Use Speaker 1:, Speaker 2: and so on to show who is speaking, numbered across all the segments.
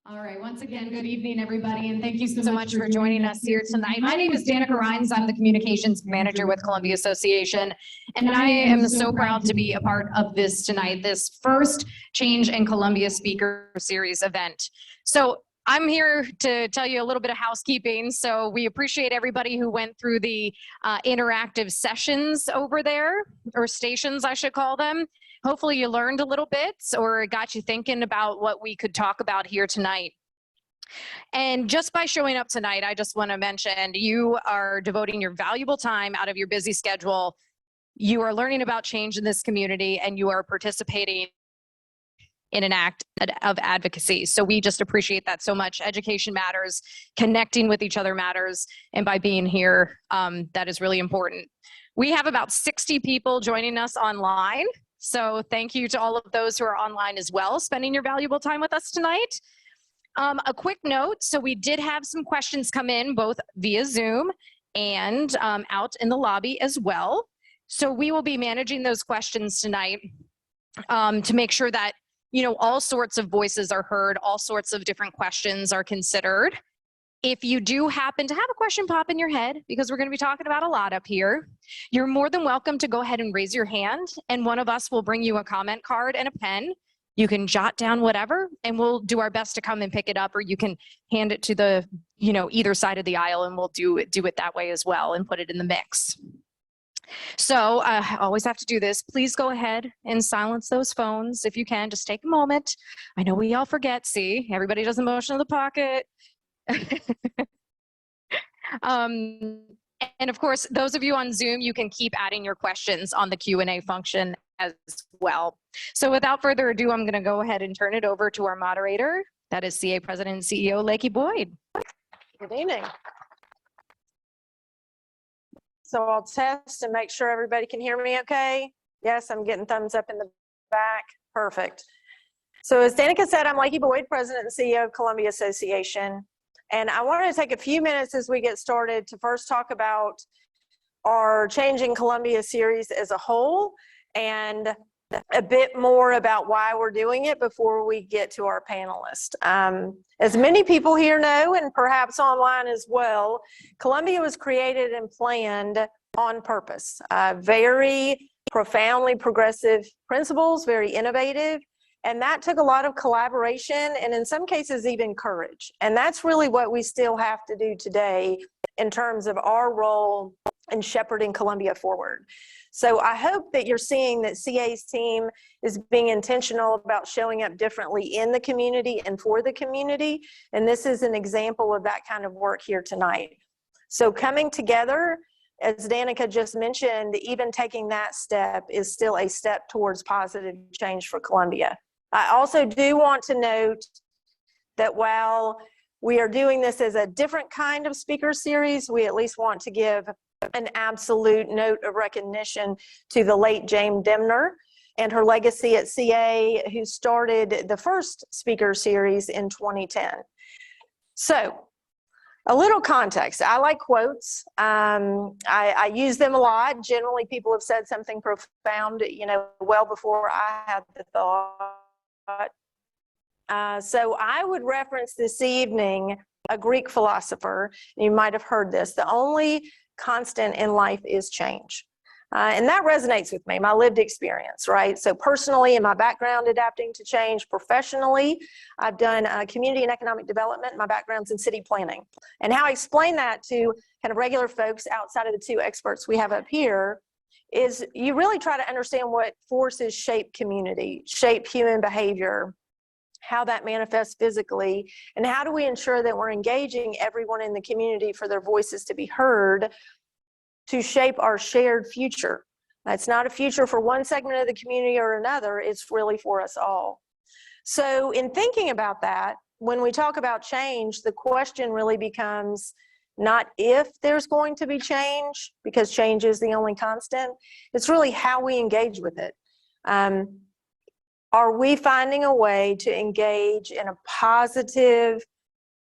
Speaker 1: All right, once again, good evening, everybody, and thank you so much for joining us here tonight. My name is Danica Rhines. I'm the Communications Manager with Columbia Association, and I am so proud to be a part of this tonight, this first Change in Columbia Speaker Series event. So I'm here to tell you a little bit of housekeeping. So we appreciate everybody who went through the interactive sessions over there, or stations, I should call them. Hopefully you learned a little bit or it got you thinking about what we could talk about here tonight. And just by showing up tonight, I just want to mention you are devoting your valuable time out of your busy schedule. You are learning about change in this community and you are participating in an act of advocacy. So we just appreciate that so much. Education matters, connecting with each other matters, and by being here, that is really important. We have about 60 people joining us online. So thank you to all of those who are online as well, spending your valuable time with us tonight. A quick note, so we did have some questions come in both via Zoom and out in the lobby as well. So we will be managing those questions tonight to make sure that, you know, all sorts of voices are heard, all sorts of different questions are considered. If you do happen to have a question pop in your head, because we're going to be talking about a lot up here, you're more than welcome to go ahead and raise your hand, and one of us will bring you a comment card and a pen. You can jot down whatever, and we'll do our best to come and pick it up, or you can hand it to the, you know, either side of the aisle, and we'll do it that way as well and put it in the mix. So I always have to do this. Please go ahead and silence those phones if you can. Just take a moment. I know we all forget. See, everybody does a motion of the pocket. And of course, those of you on Zoom, you can keep adding your questions on the Q&A function as well. So without further ado, I'm going to go ahead and turn it over to our moderator. That is CA President and CEO Lakey Boyd.
Speaker 2: Good evening. So I'll test and make sure everybody can hear me okay. Yes, I'm getting thumbs up in the back. Perfect. So as Danica said, I'm Lakey Boyd, President and CEO of Columbia Association. And I wanted to take a few minutes as we get started to first talk about our Change in Columbia series as a whole and a bit more about why we're doing it before we get to our panelists. As many people here know, and perhaps online as well, Columbia was created and planned on purpose. Very profoundly progressive principles, very innovative. And that took a lot of collaboration and in some cases even courage. And that's really what we still have to do today in terms of our role in shepherding Columbia forward. So I hope that you're seeing that CA's team is being intentional about showing up differently in the community and for the community. And this is an example of that kind of work here tonight. So coming together, as Danica just mentioned, even taking that step is still a step towards positive change for Columbia. I also do want to note that while we are doing this as a different kind of speaker series, we at least want to give an absolute note of recognition to the late Jane Demner and her legacy at CA, who started the first speaker series in 2010. So a little context. I like quotes. I use them a lot. Generally, people have said something profound, you know, well before I had the thought. So I would reference this evening a Greek philosopher. You might have heard this. The only constant in life is change. And that resonates with me, my lived experience, right? So personally, in my background adapting to change, professionally, I've done community and economic development. My background's in city planning. And how I explain that to kind of regular folks outside of the two experts we have up here is you really try to understand what forces shape community, shape human behavior, how that manifests physically, and how do we ensure that we're engaging everyone in the community for their voices to be heard to shape our shared future. It's not a future for one segment of the community or another, it's really for us all. So in thinking about that, when we talk about change, the question really becomes not if there's going to be change, because change is the only constant, it's really how we engage with it. Are we finding a way to engage in a positive,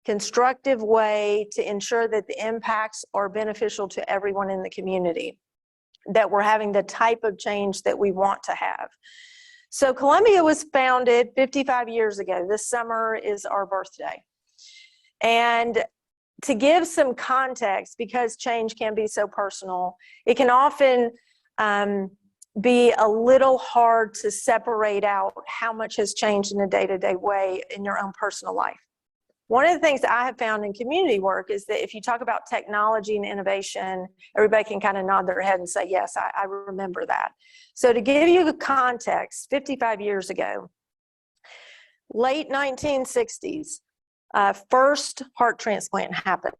Speaker 2: constructive way to ensure that the impacts are beneficial to everyone in the community, that we're having the type of change that we want to have? So Columbia was founded 55 years ago. This summer is our birthday. And to give some context, because change can be so personal, it can often be a little hard to separate out how much has changed in a day-to-day way in your own personal life. One of the things that I have found in community work is that if you talk about technology and innovation, everybody can kind of nod their head and say, yes, I remember that. So to give you the context, 55 years ago, late 1960s, first heart transplant happened.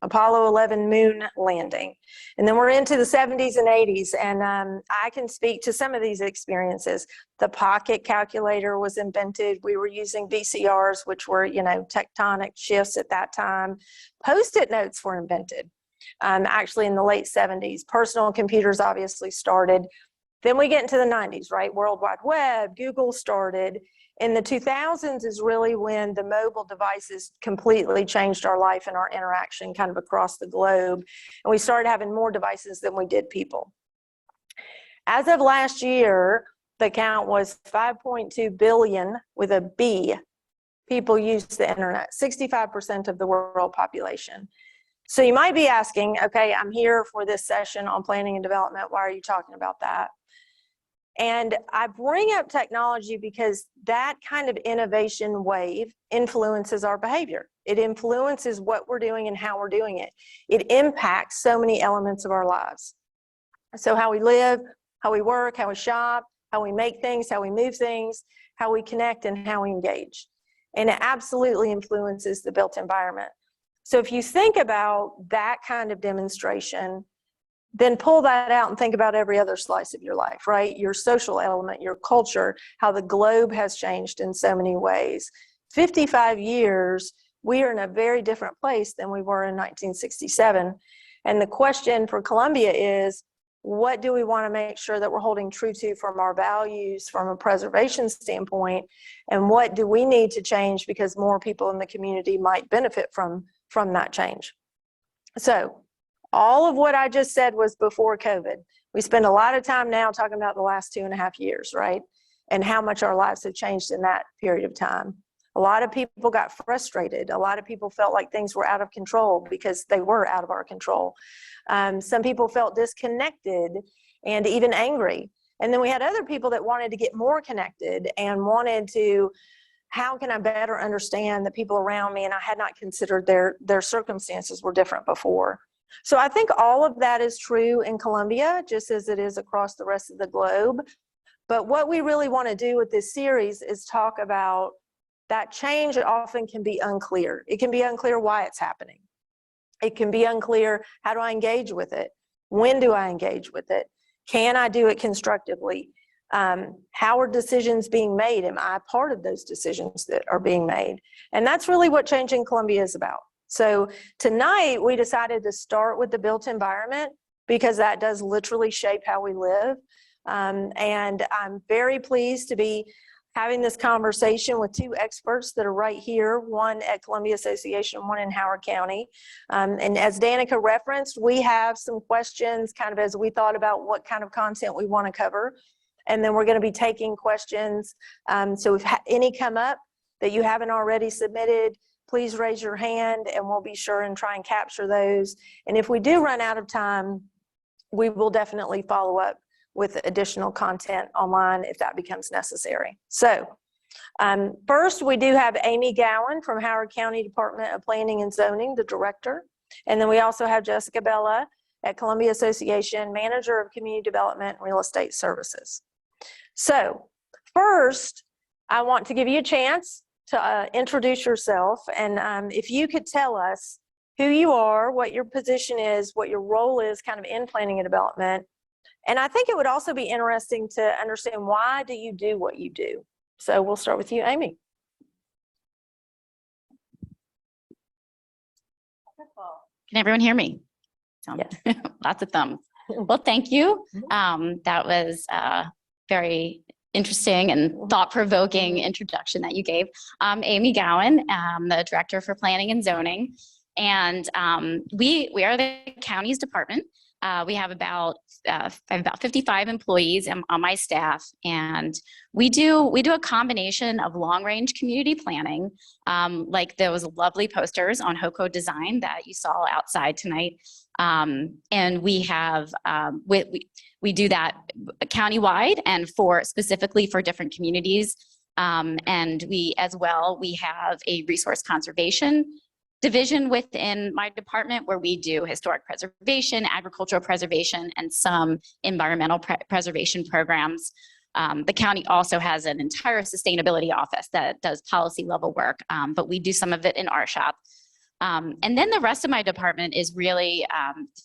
Speaker 2: Apollo 11 moon landing. And then we're into the 70s and 80s, and I can speak to some of these experiences. The pocket calculator was invented. We were using VCRs, which were, tectonic shifts at that time. Post-it notes were invented, actually in the late 70s. Personal computers obviously started. Then we get into the 90s, right? World Wide Web, Google started. In the 2000s is really when the mobile devices completely changed our life and our interaction kind of across the globe. And we started having more devices than we did people. As of last year, the count was 5.2 billion with a B. People use the internet, 65% of the world population. So you might be asking, okay, I'm here for this session on planning and development. Why are you talking about that? And I bring up technology because that kind of innovation wave influences our behavior. It influences what we're doing and how we're doing it. It impacts so many elements of our lives. So how we live, how we work, how we shop, how we make things, how we move things, how we connect, and how we engage. And it absolutely influences the built environment. So if you think about that kind of demonstration, then pull that out and think about every other slice of your life, right? Your social element, your culture, how the globe has changed in so many ways. 55 years, we are in a very different place than we were in 1967. And the question for Columbia is, what do we want to make sure that we're holding true to from our values, from a preservation standpoint? And what do we need to change because more people in the community might benefit from that change? So, all of what I just said was before COVID. We spend a lot of time now talking about the last 2.5 years, right? And how much our lives have changed in that period of time. A lot of people got frustrated. A lot of people felt like things were out of control because they were out of our control. Some people felt disconnected and even angry. And then we had other people that wanted to get more connected and wanted to, how can I better understand the people around me? And I had not considered their circumstances were different before. So I think all of that is true in Columbia, just as it is across the rest of the globe. But what we really want to do with this series is talk about that change. It often can be unclear. It can be unclear why it's happening. It can be unclear, how do I engage with it? When do I engage with it? Can I do it constructively? How are decisions being made? Am I part of those decisions that are being made? And that's really what Changing Columbia is about. So tonight we decided to start with the built environment because that does literally shape how we live. And I'm very pleased to be having this conversation with two experts that are right here, one at Columbia Association, one in Howard County. And as Danica referenced, we have some questions kind of as we thought about what kind of content we want to cover. And then we're going to be taking questions. So if any come up that you haven't already submitted, please raise your hand and we'll be sure and try and capture those. And if we do run out of time, we will definitely follow up with additional content online if that becomes necessary. So first, we do have Amy Gowan from Howard County Department of Planning and Zoning, the director. And then we also have Jessica Bellah at Columbia Association, Manager of Community Development and Real Estate Services. So first, I want to give you a chance to introduce yourself. And if you could tell us who you are, what your position is, what your role is kind of in planning and development. And I think it would also be interesting to understand, why do you do what you do? So we'll start with you, Amy.
Speaker 3: Can everyone hear me?
Speaker 2: Yes.
Speaker 3: Lots of thumbs. Well, thank you. That was a very interesting and thought-provoking introduction that you gave. I'm Amy Gowan. I'm the Director for Planning and Zoning. And we are the county's department We have I have about 55 employees on my staff, and we do a combination of long-range community planning, like those lovely posters on HOCO design that you saw outside tonight. And we have we do that countywide and specifically for different communities. And we have a resource conservation division within my department where we do historic preservation, agricultural preservation, and some environmental preservation programs. The county also has an entire sustainability office that does policy level work, but we do some of it in our shop. And then the rest of my department is really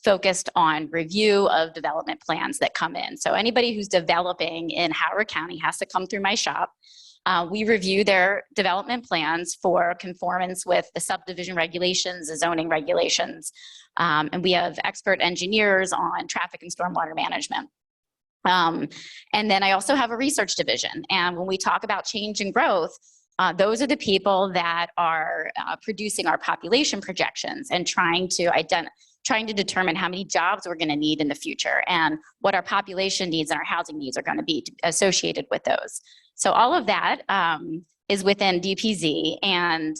Speaker 3: focused on review of development plans that come in. So anybody who's developing in Howard County has to come through my shop. We review their development plans for conformance with the subdivision regulations, the zoning regulations, and we have expert engineers on traffic and stormwater management. And then I also have a research division. And when we talk about change and growth, those are the people that are producing our population projections and trying to determine how many jobs we're going to need in the future and what our population needs and our housing needs are going to be associated with those. So all of that is within DPZ. And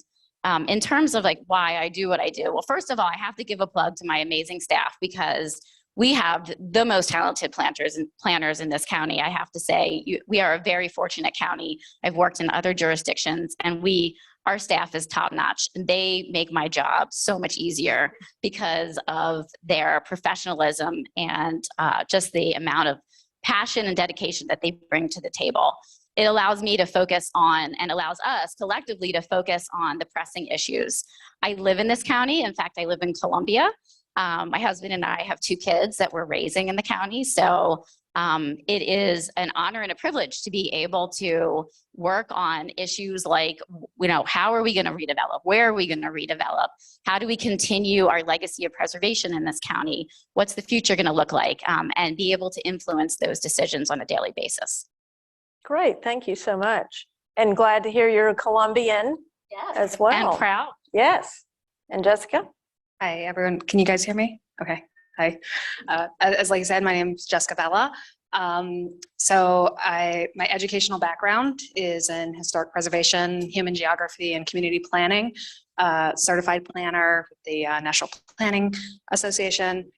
Speaker 3: in terms of like why I do what I do, well, first of all, I have to give a plug to my amazing staff because we have the most talented planners in this county. I have to say, we are a very fortunate county. I've worked in other jurisdictions, and our staff is top notch. They make my job so much easier because of their professionalism and just the amount of passion and dedication that they bring to the table. It allows me to focus on and allows us collectively to focus on the pressing issues. I live in this county. In fact, I live in Columbia. My husband and I have 2 kids that we're raising in the county. So it is an honor and a privilege to be able to work on issues like, how are we going to redevelop? Where are we going to redevelop? How do we continue our legacy of preservation in this county? What's the future going to look like? And be able to influence those decisions on a daily basis.
Speaker 2: Great, thank you so much. And glad to hear you're a Colombian as well.
Speaker 3: And proud.
Speaker 2: Yes. And Jessica?
Speaker 4: Hi, everyone. Can you guys hear me? Okay. Hi. As Lakey said, my name is Jessica Bellah. My educational background is in historic preservation, human geography, and community planning. Certified planner with the National Planning Association.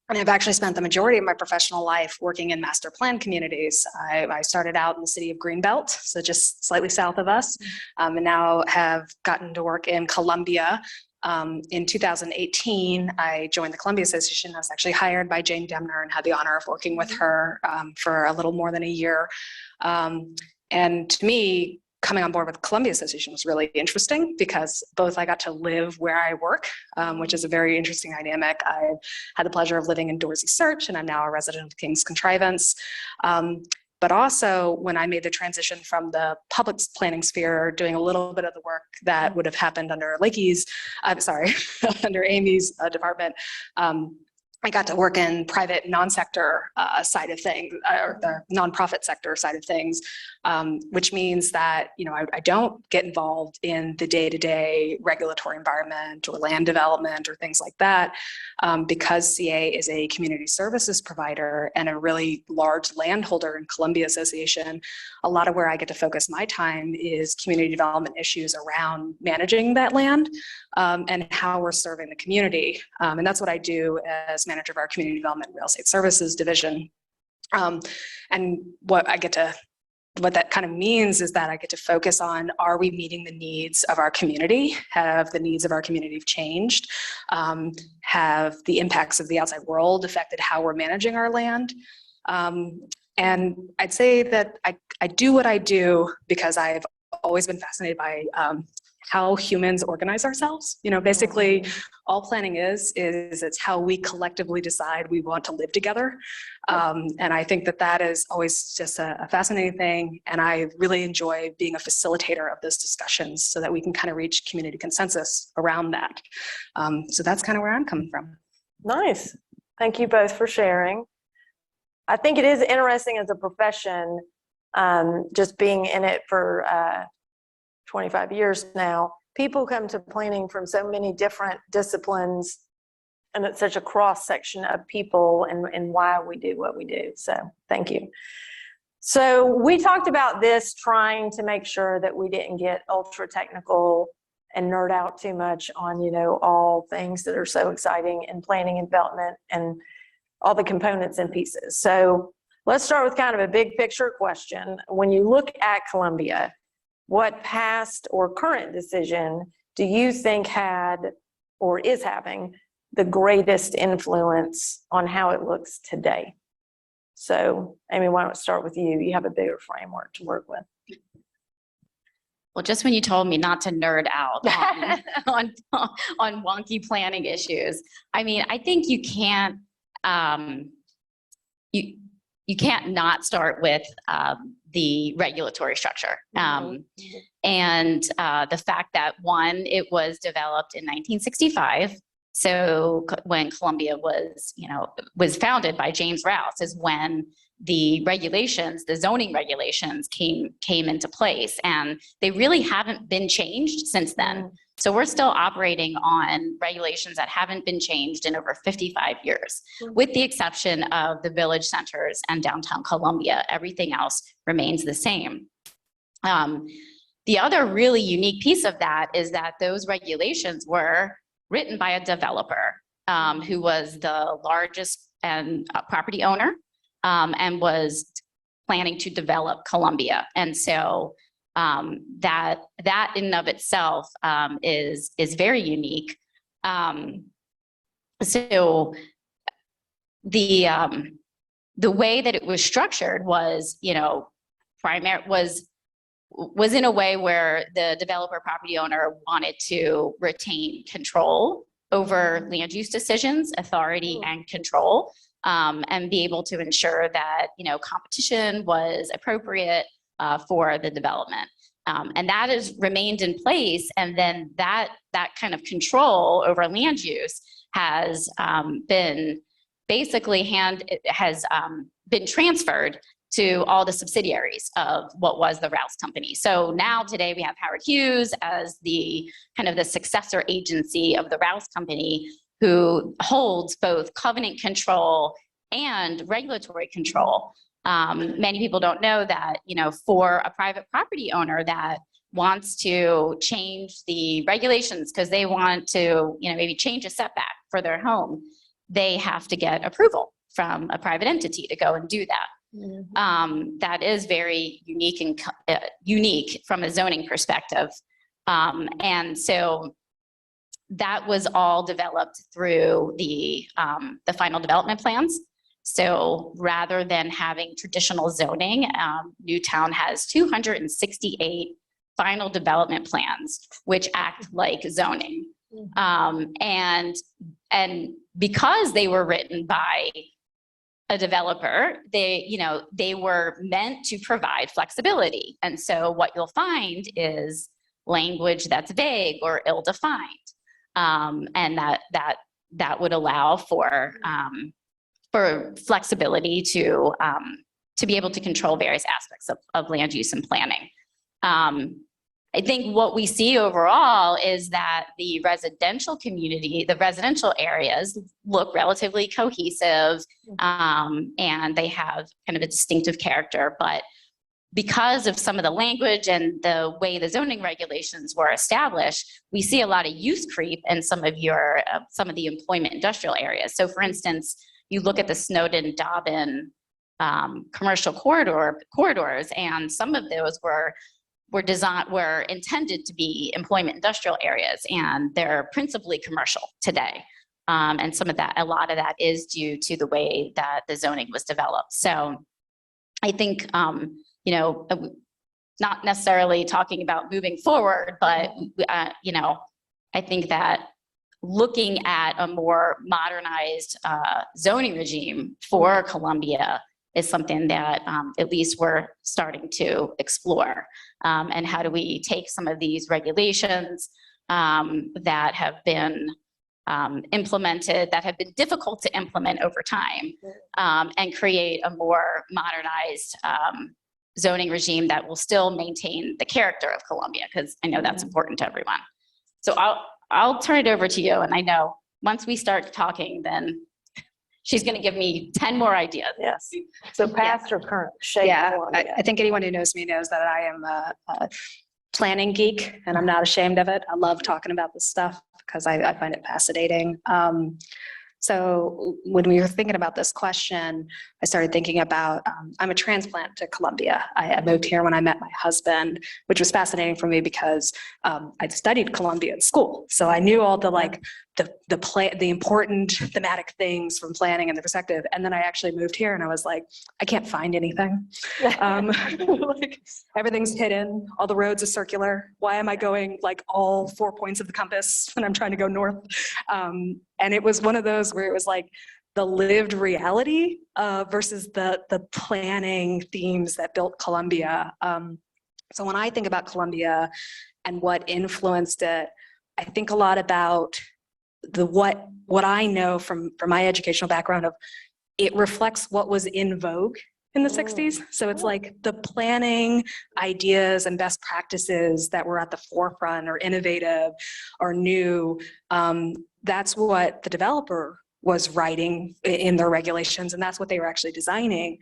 Speaker 4: And I've actually spent the majority of my professional life working in master plan communities. I started out in the city of Greenbelt, so just slightly south of us, and now have gotten to work in Columbia. In 2018, I joined the Columbia Association. I was actually hired by Jane Demner and had the honor of working with her for a little more than a year. And to me, coming on board with the Columbia Association was really interesting because both I got to live where I work, which is a very interesting dynamic. I've had the pleasure of living in Dorsey Search, and I'm now a resident of King's Contrivance. But also when I made the transition from the public planning sphere, doing a little bit of the work that would have happened under under Amy's department, I got to work in private non-sector side of things, or the nonprofit sector side of things, which means that, I don't get involved in the day-to-day regulatory environment or land development or things like that, because CA is a community services provider and a really large landholder in Columbia Association. A lot of where I get to focus my time is community development issues around managing that land and how we're serving the community. And that's what I do as manager of our community development and real estate services division. And what that kind of means is that I get to focus on, are we meeting the needs of our community? Have the needs of our community changed? Have the impacts of the outside world affected how we're managing our land? And I'd say that I do what I do because I've always been fascinated by how humans organize ourselves. Basically all planning is it's how we collectively decide we want to live together. And I think that is always just a fascinating thing. And I really enjoy being a facilitator of those discussions so that we can kind of reach community consensus around that. So that's kind of where I'm coming from.
Speaker 2: Nice. Thank you both for sharing. I think it is interesting as a profession, just being in it for 25 years now. People come to planning from so many different disciplines and it's such a cross section of people and why we do what we do. So thank you. So we talked about this, trying to make sure that we didn't get ultra technical and nerd out too much on, you know, all things that are so exciting in planning and development and all the components and pieces. So let's start with kind of a big picture question. When you look at Columbia, what past or current decision do you think had or is having the greatest influence on how it looks today? So, Amy, why don't we start with you? You have a bigger framework to work with.
Speaker 3: Well, just when you told me not to nerd out on wonky planning issues, I mean, I think you can't you can't not start with the regulatory structure. And the fact that one, it was developed in 1965. So when Columbia was, you know, was founded by James Rouse is when the regulations, the zoning regulations came into place, and they really haven't been changed since then. So we're still operating on regulations that haven't been changed in over 55 years, with the exception of the village centers and downtown Columbia. Everything else remains the same. The other really unique piece of that is that those regulations were written by a developer who was the largest and property owner and was planning to develop Columbia. And so that in and of itself is very unique. So the way that it was structured was, you know, was in a way where the developer property owner wanted to retain control over land use decisions, authority and control, and be able to ensure that, you know, competition was appropriate for the development. And that has remained in place. And then that kind of control over land use has been basically been transferred to all the subsidiaries of what was the Rouse Company. So now today we have Howard Hughes as the kind of the successor agency of the Rouse Company, who holds both covenant control and regulatory control. Many people don't know that, you know, for a private property owner that wants to change the regulations because they want to, you know, maybe change a setback for their home, they have to get approval from a private entity to go and do that. That is very unique and unique from a zoning perspective. And so that was all developed through the final development plans. So rather than having traditional zoning, Newtown has 268 final development plans, which act like zoning. And because they were written by a developer, they were meant to provide flexibility. And so what you'll find is language that's vague or ill-defined, and that would allow for flexibility to be able to control various aspects of land use and planning. I think what we see overall is that the residential community, the residential areas look relatively cohesive, and they have kind of a distinctive character. But because of some of the language and the way the zoning regulations were established, we see a lot of use creep in some of the employment industrial areas. So for instance, you look at the Snowden-Dobbin commercial corridors, and some of those were intended to be employment industrial areas, and they're principally commercial today. And a lot of that is due to the way that the zoning was developed. So I think, you know, not necessarily talking about moving forward, but, you know, I think that looking at a more modernized zoning regime for Columbia is something that at least we're starting to explore. And how do we take some of these regulations that have been implemented, that have been difficult to implement over time, and create a more modernized zoning regime that will still maintain the character of Columbia, because I know that's important to everyone. So I'll turn it over to you, and I know once we start talking, then she's going to give me 10 more ideas.
Speaker 2: Yes. So past or current shape.
Speaker 4: Yeah,
Speaker 2: Columbia.
Speaker 4: I think anyone who knows me knows that I am a planning geek, and I'm not ashamed of it. I love talking about this stuff because I find it fascinating. So when we were thinking about this question, I started thinking about, I'm a transplant to Columbia. I moved here when I met my husband, which was fascinating for me because I'd studied Columbia in school. So I knew all the the important thematic things from planning and the perspective. And then I actually moved here and I was like, I can't find anything. Like everything's hidden. All the roads are circular. Why am I going like all 4 points of the compass when I'm trying to go north? And it was one of those where it was like the lived reality versus the planning themes that built Columbia. So when I think about Columbia and what influenced it, I think a lot about what I know from my educational background of it reflects what was in vogue in the 60s. So it's like the planning ideas and best practices that were at the forefront or innovative or new. That's what the developer was writing in their regulations, and that's what they were actually designing.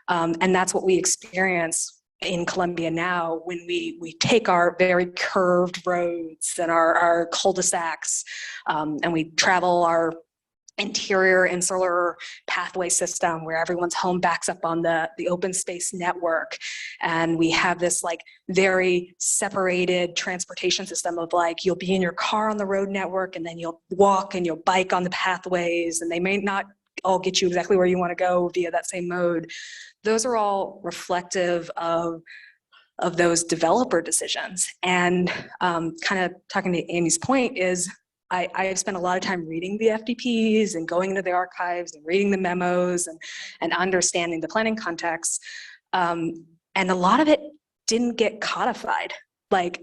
Speaker 4: And that's what we experience in Columbia now when we take our very curved roads and our cul-de-sacs and we travel our interior insular pathway system where everyone's home backs up on the open space network. And we have this like very separated transportation system of like, you'll be in your car on the road network and then you'll walk and you'll bike on the pathways, and they may not all get you exactly where you want to go via that same mode. Those are all reflective of those developer decisions. And kind of talking to Amy's point is, I have spent a lot of time reading the FDPs and going into the archives and reading the memos and understanding the planning context. And a lot of it didn't get codified.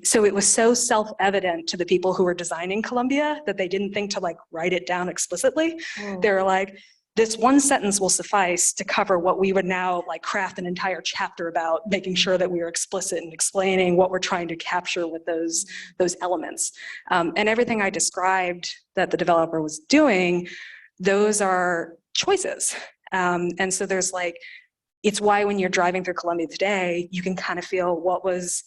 Speaker 4: So it was so self-evident to the people who were designing Columbia that they didn't think to like write it down explicitly. They were like, this one sentence will suffice to cover what we would now like craft an entire chapter about, making sure that we are explicit and explaining what we're trying to capture with those elements. And everything I described that the developer was doing, those are choices. And so there's like, it's why when you're driving through Columbia today, you can kind of feel what was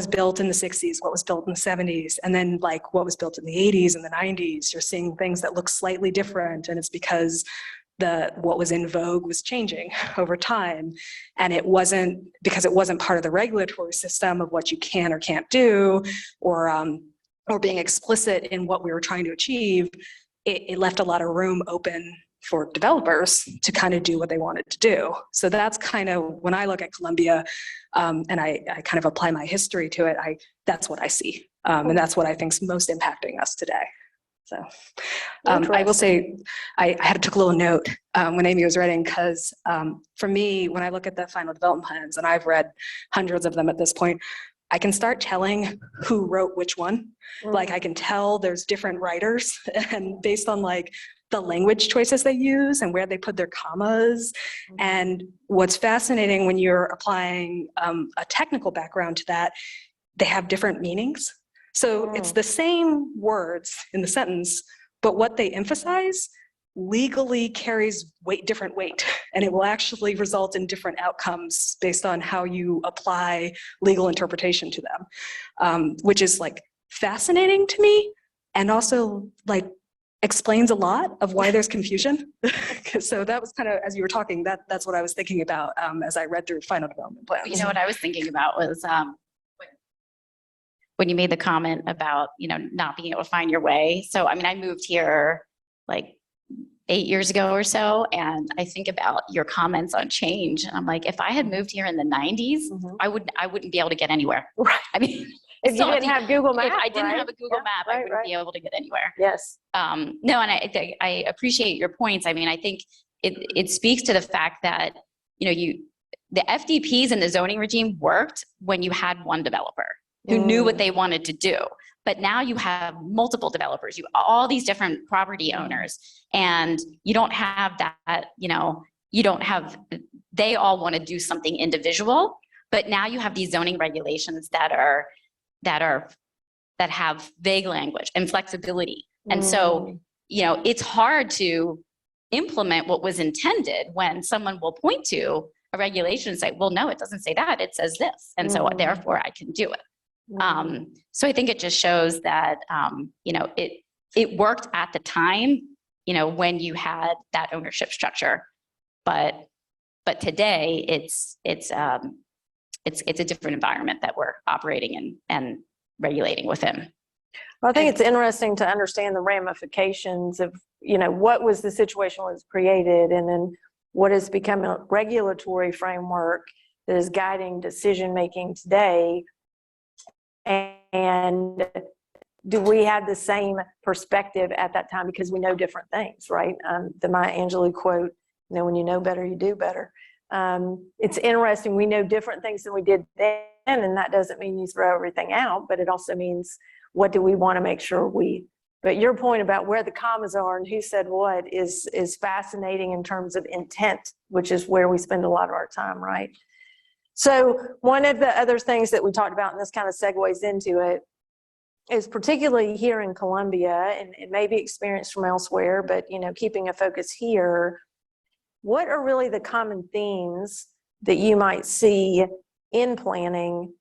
Speaker 4: built in the 60s, what was built in the 70s, and then like what was built in the 80s and the 90s. You're seeing things that look slightly different, and it's because what was in vogue was changing over time. And it wasn't because it wasn't part of the regulatory system of what you can or can't do, or being explicit in what we were trying to achieve. It left a lot of room open for developers to kind of do what they wanted to do. So that's kind of, when I look at Columbia and I kind of apply my history to it, that's what I see. And that's what I think is most impacting us today. So I will say, I took a little note when Amy was writing, because for me, when I look at the final development plans, and I've read hundreds of them at this point, I can start telling who wrote which one. Like I can tell there's different writers, and based on like the language choices they use and where they put their commas. And what's fascinating when you're applying a technical background to that, they have different meanings. So it's the same words in the sentence, but what they emphasize legally carries different weight, and it will actually result in different outcomes based on how you apply legal interpretation to them, which is like fascinating to me, and also like explains a lot of why there's confusion. So that was kind of, as you were talking, that's what I was thinking about as I read through final development plans.
Speaker 3: You know what I was thinking about was when you made the comment about, not being able to find your way. So, I mean, I moved here like 8 years ago or so, and I think about your comments on change. And I'm like, if I had moved here in the 90s, I wouldn't be able to get anywhere.
Speaker 2: Right.
Speaker 3: I mean,
Speaker 2: if you didn't have Google Maps,
Speaker 3: if I didn't have a Google Map, I wouldn't be able to get anywhere.
Speaker 2: Yes.
Speaker 3: No, and I appreciate your points. I mean, I think it speaks to the fact that, the FDPs and the zoning regime worked when you had one developer who knew what they wanted to do. But now you have multiple developers, all these different property owners, and you don't have that, they all want to do something individual, but now you have these zoning regulations that have vague language and flexibility. And so it's hard to implement what was intended when someone will point to a regulation and say, well, no, it doesn't say that, it says this. And so therefore I can do it. So I think it just shows that, it worked at the time, when you had that ownership structure, but today it's a different environment that we're operating in and regulating within.
Speaker 2: Well, I think it's interesting to understand the ramifications of, what was the situation when it was created, and then what has become a regulatory framework that is guiding decision-making today. And do we have the same perspective at that time, because we know different things, right? The Maya Angelou quote, when you know better, you do better. It's interesting, we know different things than we did then, and that doesn't mean you throw everything out, but it also means, what do we want to make sure but your point about where the commas are and who said what is fascinating in terms of intent, which is where we spend a lot of our time, right? So one of the other things that we talked about, and this kind of segues into it, is particularly here in Columbia, and it may be experienced from elsewhere, but keeping a focus here, what are really the common themes that you might see in planning,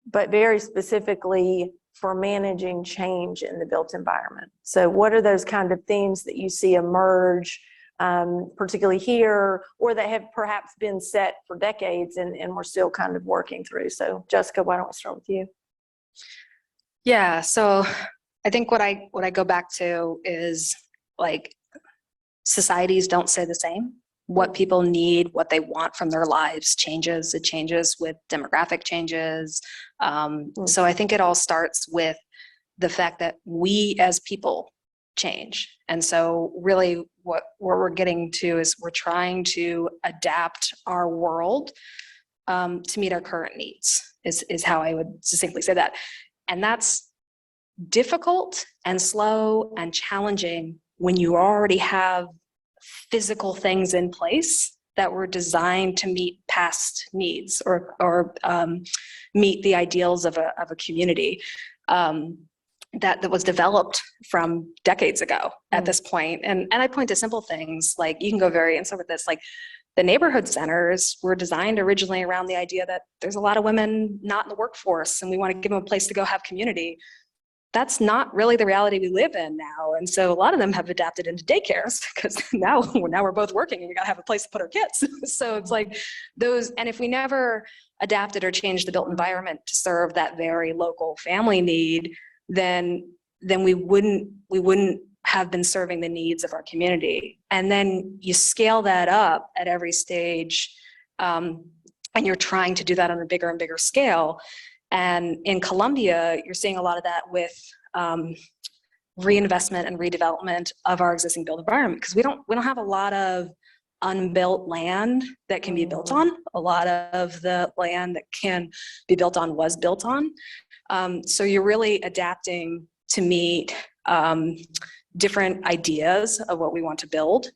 Speaker 2: but very specifically for managing change in the built environment? So what are those kind of themes that you see emerge, particularly here, or that have perhaps been set for decades and we're still kind of working through? So Jessica, why don't we start with you?
Speaker 4: Yeah, so I think what I go back to is, like, societies don't say the same. What people need, what they want from their lives changes. It changes with demographic changes. So I think it all starts with the fact that we as people change. And so really what we're getting to is we're trying to adapt our world to meet our current needs, is how I would succinctly say that. And that's difficult and slow and challenging when you already have physical things in place that were designed to meet past needs or meet the ideals of a community that was developed from decades ago at this point. And I point to simple things, like, you can go and so with this, like, the neighborhood centers were designed originally around the idea that there's a lot of women not in the workforce and we want to give them a place to go have community. That's not really the reality we live in now. And so a lot of them have adapted into daycares, because now we're both working and we got to have a place to put our kids. So it's like those, and if we never adapted or changed the built environment to serve that very local family need, then we wouldn't have been serving the needs of our community. And then you scale that up at every stage, and you're trying to do that on a bigger and bigger scale. And in Columbia, you're seeing a lot of that with reinvestment and redevelopment of our existing built environment, because we don't have a lot of unbuilt land that can be built on. A lot of the land that can be built on was built on. So you're really adapting to meet different ideas of what we want to build.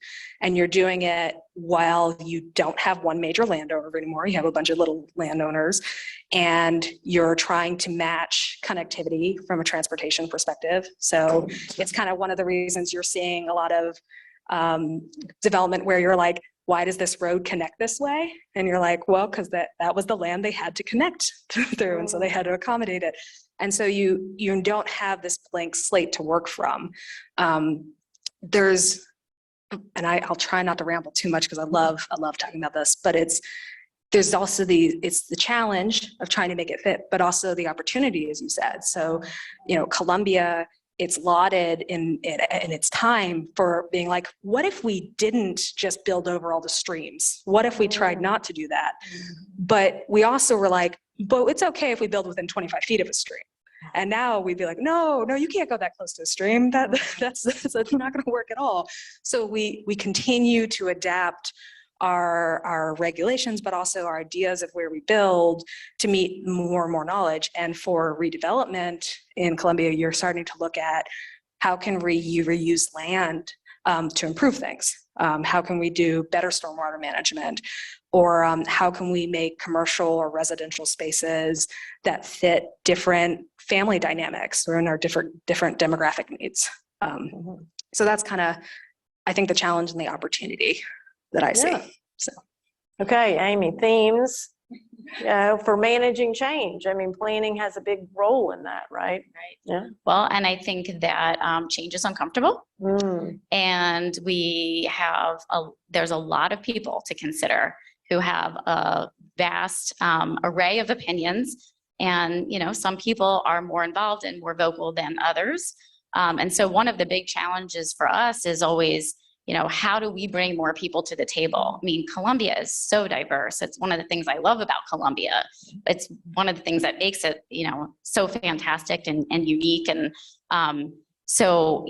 Speaker 4: And you're doing it while you don't have one major landowner anymore. You have a bunch of little landowners, and you're trying to match connectivity from a transportation perspective. So it's kind of one of the reasons you're seeing a lot of development where you're like, why does this road connect this way? And you're like, well, because that was the land they had to connect through, and so they had to accommodate it. And so you don't have this blank slate to work from. There's, and I'll try not to ramble too much because I love talking about this, but there's also it's the challenge of trying to make it fit, but also the opportunity, as you said. So, Columbia, it's lauded in its time for being like, what if we didn't just build over all the streams? What if we tried not to do that? But we also were like, but it's okay if we build within 25 feet of a stream. And now we'd be like, no, you can't go that close to a stream. That's not going to work at all. So we continue to adapt our regulations, but also our ideas of where we build to meet more and more knowledge. And for redevelopment in Columbia, you're starting to look at how can you reuse land to improve things? How can we do better stormwater management? Or how can we make commercial or residential spaces that fit different family dynamics or in our different demographic needs? So that's kind of, I think, the challenge and the opportunity that I see.
Speaker 2: Yeah.
Speaker 4: So.
Speaker 2: Okay, Amy, themes, for managing change. I mean, planning has a big role in that, right?
Speaker 3: Right.
Speaker 2: Yeah.
Speaker 3: Well, and I think that change is uncomfortable.
Speaker 2: Mm.
Speaker 3: And there's a lot of people to consider who have a vast array of opinions. And, some people are more involved and more vocal than others. And so one of the big challenges for us is always, how do we bring more people to the table? I mean, Columbia is so diverse. It's one of the things I love about Columbia. It's one of the things that makes it, so fantastic and unique. And so,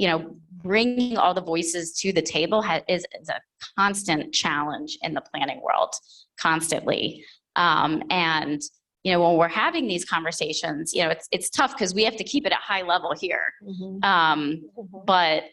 Speaker 3: bringing all the voices to the table is a constant challenge in the planning world, constantly. And, when we're having these conversations, it's tough because we have to keep it at high level here. But,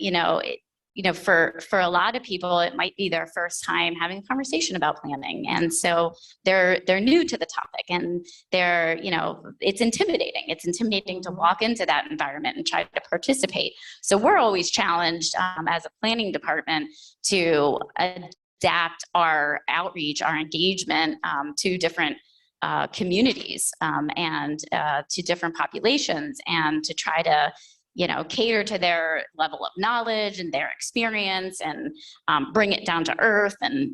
Speaker 3: for a lot of people, it might be their first time having a conversation about planning. And so they're new to the topic, and it's intimidating. It's intimidating to walk into that environment and try to participate. So we're always challenged as a planning department to adapt our outreach, our engagement to different communities and to different populations, and to try to cater to their level of knowledge and their experience, and bring it down to earth, and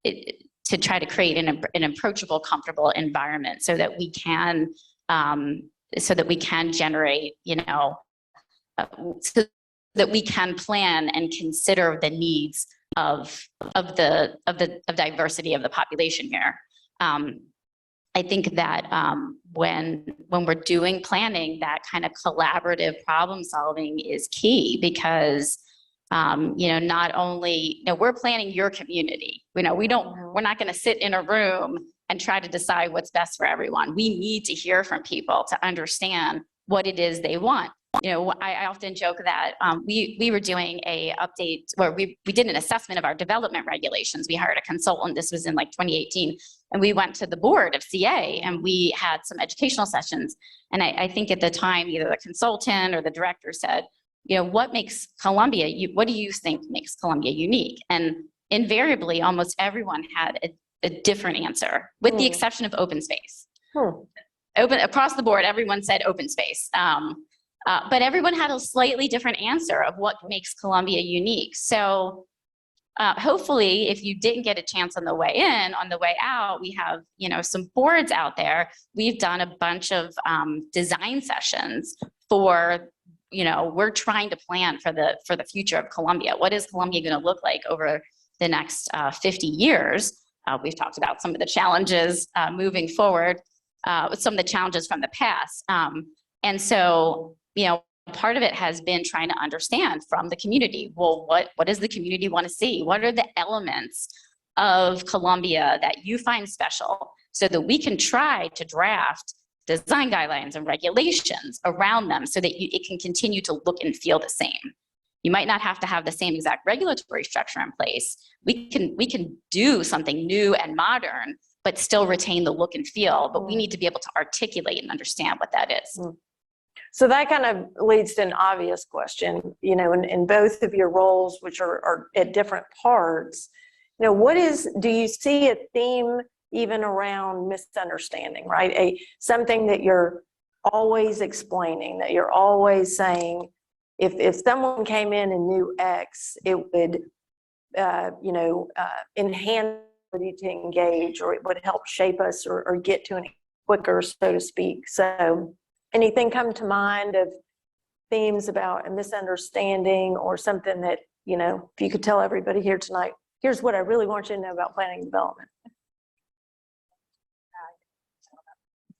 Speaker 3: to try to create an approachable, comfortable environment so that we can generate, so that we can plan and consider the needs of diversity of the population here. I think that when we're doing planning, that kind of collaborative problem solving is key, because not only we're planning your community. We're not going to sit in a room and try to decide what's best for everyone. We need to hear from people to understand what it is they want. I often joke that we were doing a update where we did an assessment of our development regulations. We hired a consultant. This was in 2018. And we went to the board of CA and we had some educational sessions. And I think at the time, either the consultant or the director said, what makes Columbia, what do you think makes Columbia unique? And invariably, almost everyone had a different answer, with the exception of open space. Open across the board, everyone said open space. But everyone had a slightly different answer of what makes Columbia unique. So hopefully, if you didn't get a chance on the way in, on the way out, we have some boards out there. We've done a bunch of design sessions for, we're trying to plan for the future of Columbia. What is Columbia going to look like over the next 50 years? We've talked about some of the challenges moving forward, some of the challenges from the past. And so, part of it has been trying to understand from the community, well, what does the community want to see? What are the elements of Columbia that you find special, so that we can try to draft design guidelines and regulations around them so that it can continue to look and feel the same. You might not have to have the same exact regulatory structure in place. We can do something new and modern, but still retain the look and feel, but we need to be able to articulate and understand what that is.
Speaker 2: So that kind of leads to an obvious question, in both of your roles, which are at different parts, do you see a theme even around misunderstanding, right? Something that you're always explaining, that you're always saying, if someone came in and knew X, it would, enhance ability to engage, or it would help shape us or get to it quicker, so to speak. So anything come to mind of themes about a misunderstanding, or something that, if you could tell everybody here tonight, here's what I really want you to know about planning and development.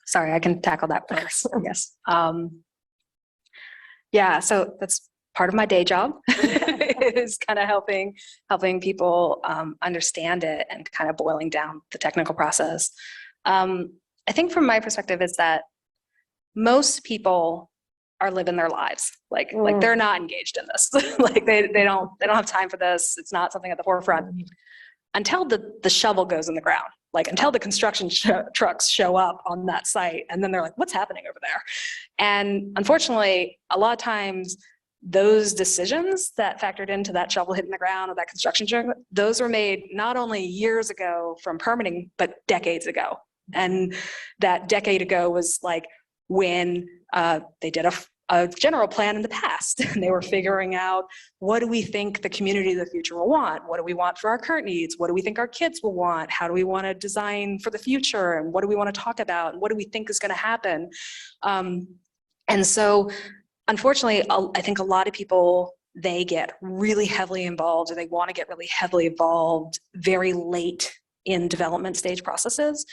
Speaker 4: Sorry, I can tackle that first. Yes. Yeah, so that's part of my day job is kind of helping people understand it and kind of boiling down the technical process. I think from my perspective is that most people are living their lives. Like they're not engaged in this. Like they don't have time for this. It's not something at the forefront until the shovel goes in the ground, like until the construction trucks show up on that site. And then they're like, what's happening over there? And unfortunately, a lot of times those decisions that factored into that shovel hitting the ground or that construction job, those were made not only years ago from permitting, but decades ago. And that decade ago was like when they did a general plan in the past, and they were figuring out, what do we think the community of the future will want? What do we want for our current needs? What do we think our kids will want? How do we want to design for the future? And what do we want to talk about? And what do we think is going to happen? And so, unfortunately, I think a lot of people, they get really heavily involved, or they want to get really heavily involved very late in development stage processes.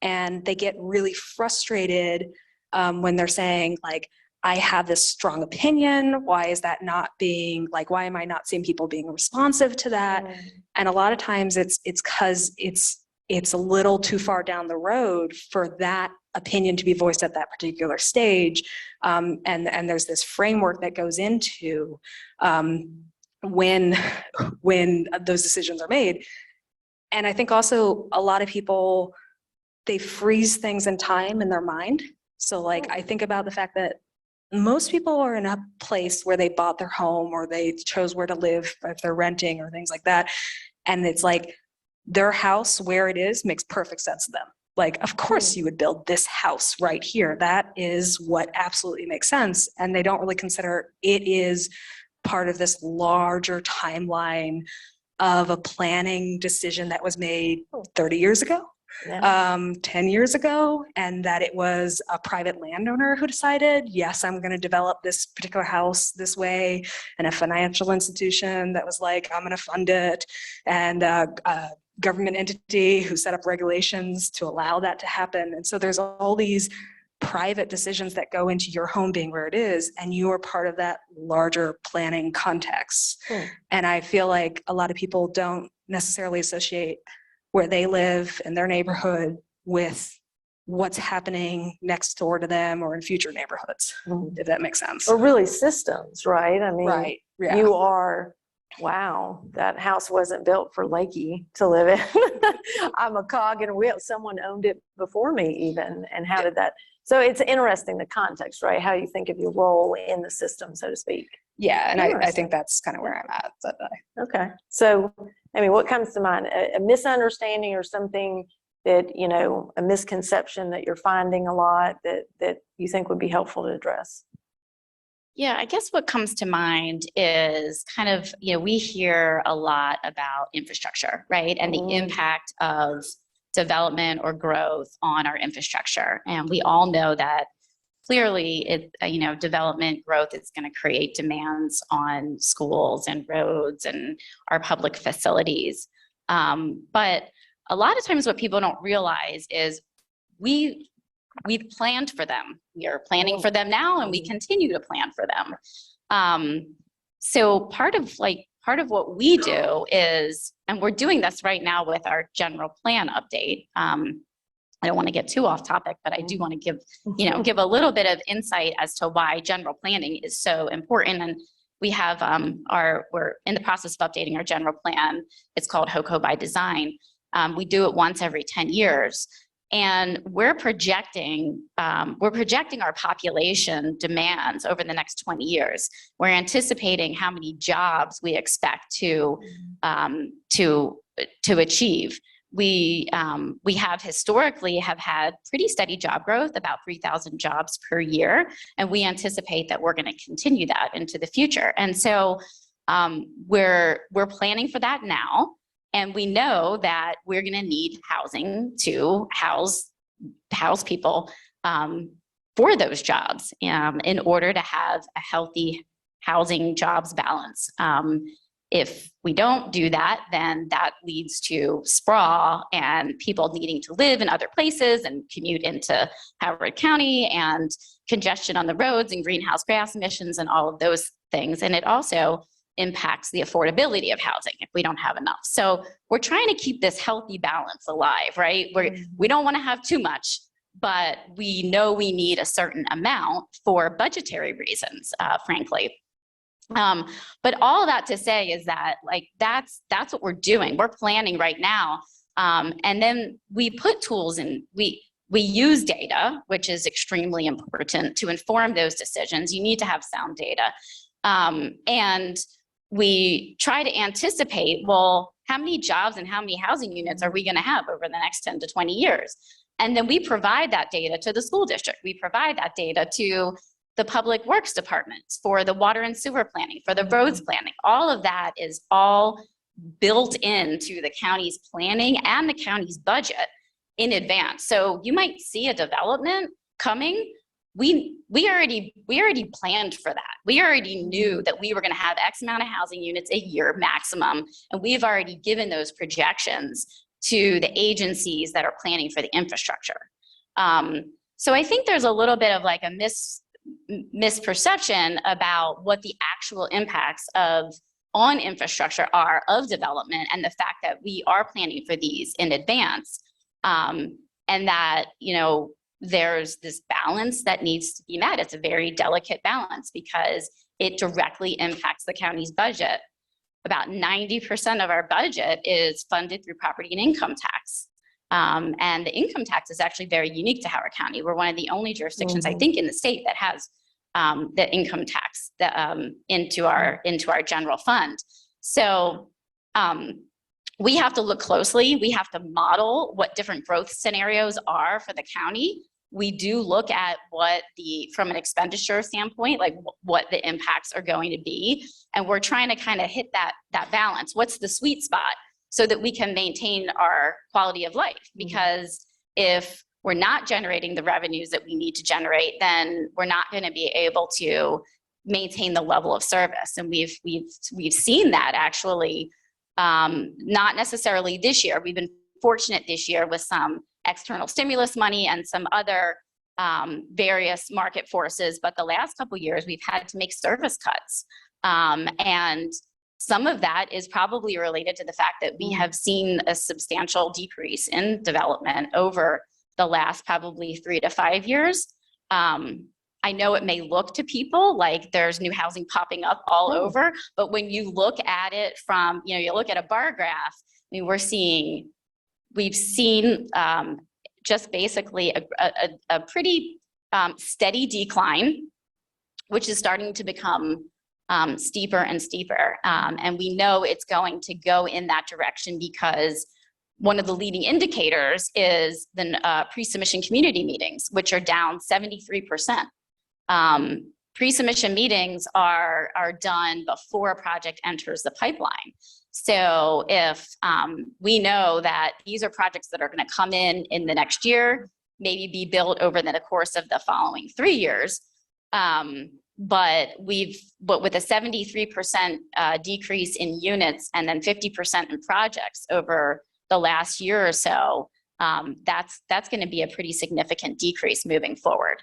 Speaker 4: And they get really frustrated when they're saying, like, I have this strong opinion. Why is that not being, like, why am I not seeing people being responsive to that? And a lot of times it's because it's a little too far down the road for that opinion to be voiced at that particular stage. And there's this framework that goes into when those decisions are made. And I think also a lot of people, they freeze things in time in their mind. So like, I think about the fact that most people are in a place where they bought their home, or they chose where to live if they're renting or things like that. And it's like, their house where it is makes perfect sense to them. Like, of course you would build this house right here. That is what absolutely makes sense. And they don't really consider it is part of this larger timeline of a planning decision that was made 30 years ago, 10 years ago, and that it was a private landowner who decided, yes, I'm going to develop this particular house this way, and a financial institution that was like, I'm going to fund it, and government entity who set up regulations to allow that to happen. And so there's all these private decisions that go into your home being where it is, and you are part of that larger planning context. And I feel like a lot of people don't necessarily associate where they live in their neighborhood with what's happening next door to them or in future neighborhoods, if that makes sense.
Speaker 2: Or really systems, right? I mean,
Speaker 4: Right. Yeah.
Speaker 2: you are, wow, that house wasn't built for Lakey to live in. I'm a cog in a wheel. Someone owned it before me even. And how did that? So it's interesting, the context, right? How you think of your role in the system, so to speak.
Speaker 4: Yeah. And I think that's kind of where I'm at. But,
Speaker 2: Okay. So, I mean, what comes to mind? A misunderstanding or something that, you know, a misconception that you're finding a lot that you think would be helpful to address?
Speaker 3: Yeah, I guess what comes to mind is kind of, we hear a lot about infrastructure, right? And the impact of development or growth on our infrastructure. And we all know that clearly development growth is going to create demands on schools and roads and our public facilities. But a lot of times what people don't realize is we've planned for them. We are planning for them now, and we continue to plan for them. So part of what we do is, and we're doing this right now with our general plan update. I don't want to get too off topic, but I do want to give a little bit of insight as to why general planning is so important. And we have we're in the process of updating our general plan. It's called HOCO by Design. We do it once every 10 years. And we're projecting our population demands over the next 20 years. We're anticipating how many jobs we expect to achieve. We have historically had pretty steady job growth, about 3,000 jobs per year, and we anticipate that we're going to continue that into the future. And so we're planning for that now. And we know that we're going to need housing to house people for those jobs in order to have a healthy housing jobs balance. If we don't do that, then that leads to sprawl and people needing to live in other places and commute into Howard County, and congestion on the roads and greenhouse gas emissions and all of those things. And it also impacts the affordability of housing if we don't have enough. So we're trying to keep this healthy balance alive, right? We don't want to have too much, but we know we need a certain amount for budgetary reasons, frankly. But all that to say is that, like, that's what we're doing. We're planning right now. And then we put tools in, we use data, which is extremely important to inform those decisions. You need to have sound data. And we try to anticipate, well, how many jobs and how many housing units are we going to have over the next 10 to 20 years? And then we provide that data to the school district. We provide that data to the public works departments for the water and sewer planning, for the roads planning. All of that is all built into the county's planning and the county's budget in advance. So you might see a development coming. We already planned for that. We already knew that we were going to have X amount of housing units a year maximum, and we've already given those projections to the agencies that are planning for the infrastructure. So I think there's a little bit of like a misperception about what the actual impacts on infrastructure are of development, and the fact that we are planning for these in advance, and that, you know, there's this balance that needs to be met. It's a very delicate balance because it directly impacts the county's budget. About 90% of our budget is funded through property and income tax. And the income tax is actually very unique to Howard County. We're one of the only jurisdictions, I think, in the state that has the income tax into our general fund. So we have to look closely. We have to model what different growth scenarios are for the county. We do look at what from an expenditure standpoint, like what the impacts are going to be. And we're trying to kind of hit that balance. What's the sweet spot so that we can maintain our quality of life? Because if we're not generating the revenues that we need to generate, then we're not going to be able to maintain the level of service. And we've seen that actually, not necessarily this year. We've been fortunate this year with some external stimulus money and some other various market forces, but the last couple of years we've had to make service cuts. And some of that is probably related to the fact that we have seen a substantial decrease in development over the last probably 3 to 5 years. I know it may look to people like there's new housing popping up all over, but when you look at it from, you know, you look at a bar graph, I mean, we've seen just basically a pretty steady decline, which is starting to become steeper and steeper. And we know it's going to go in that direction because one of the leading indicators is the pre-submission community meetings, which are down 73%. Pre-submission meetings are done before a project enters the pipeline. So if we know that these are projects that are going to come in the next year, maybe be built over the course of the following 3 years, but with a 73% decrease in units and then 50% in projects over the last year or so, that's going to be a pretty significant decrease moving forward.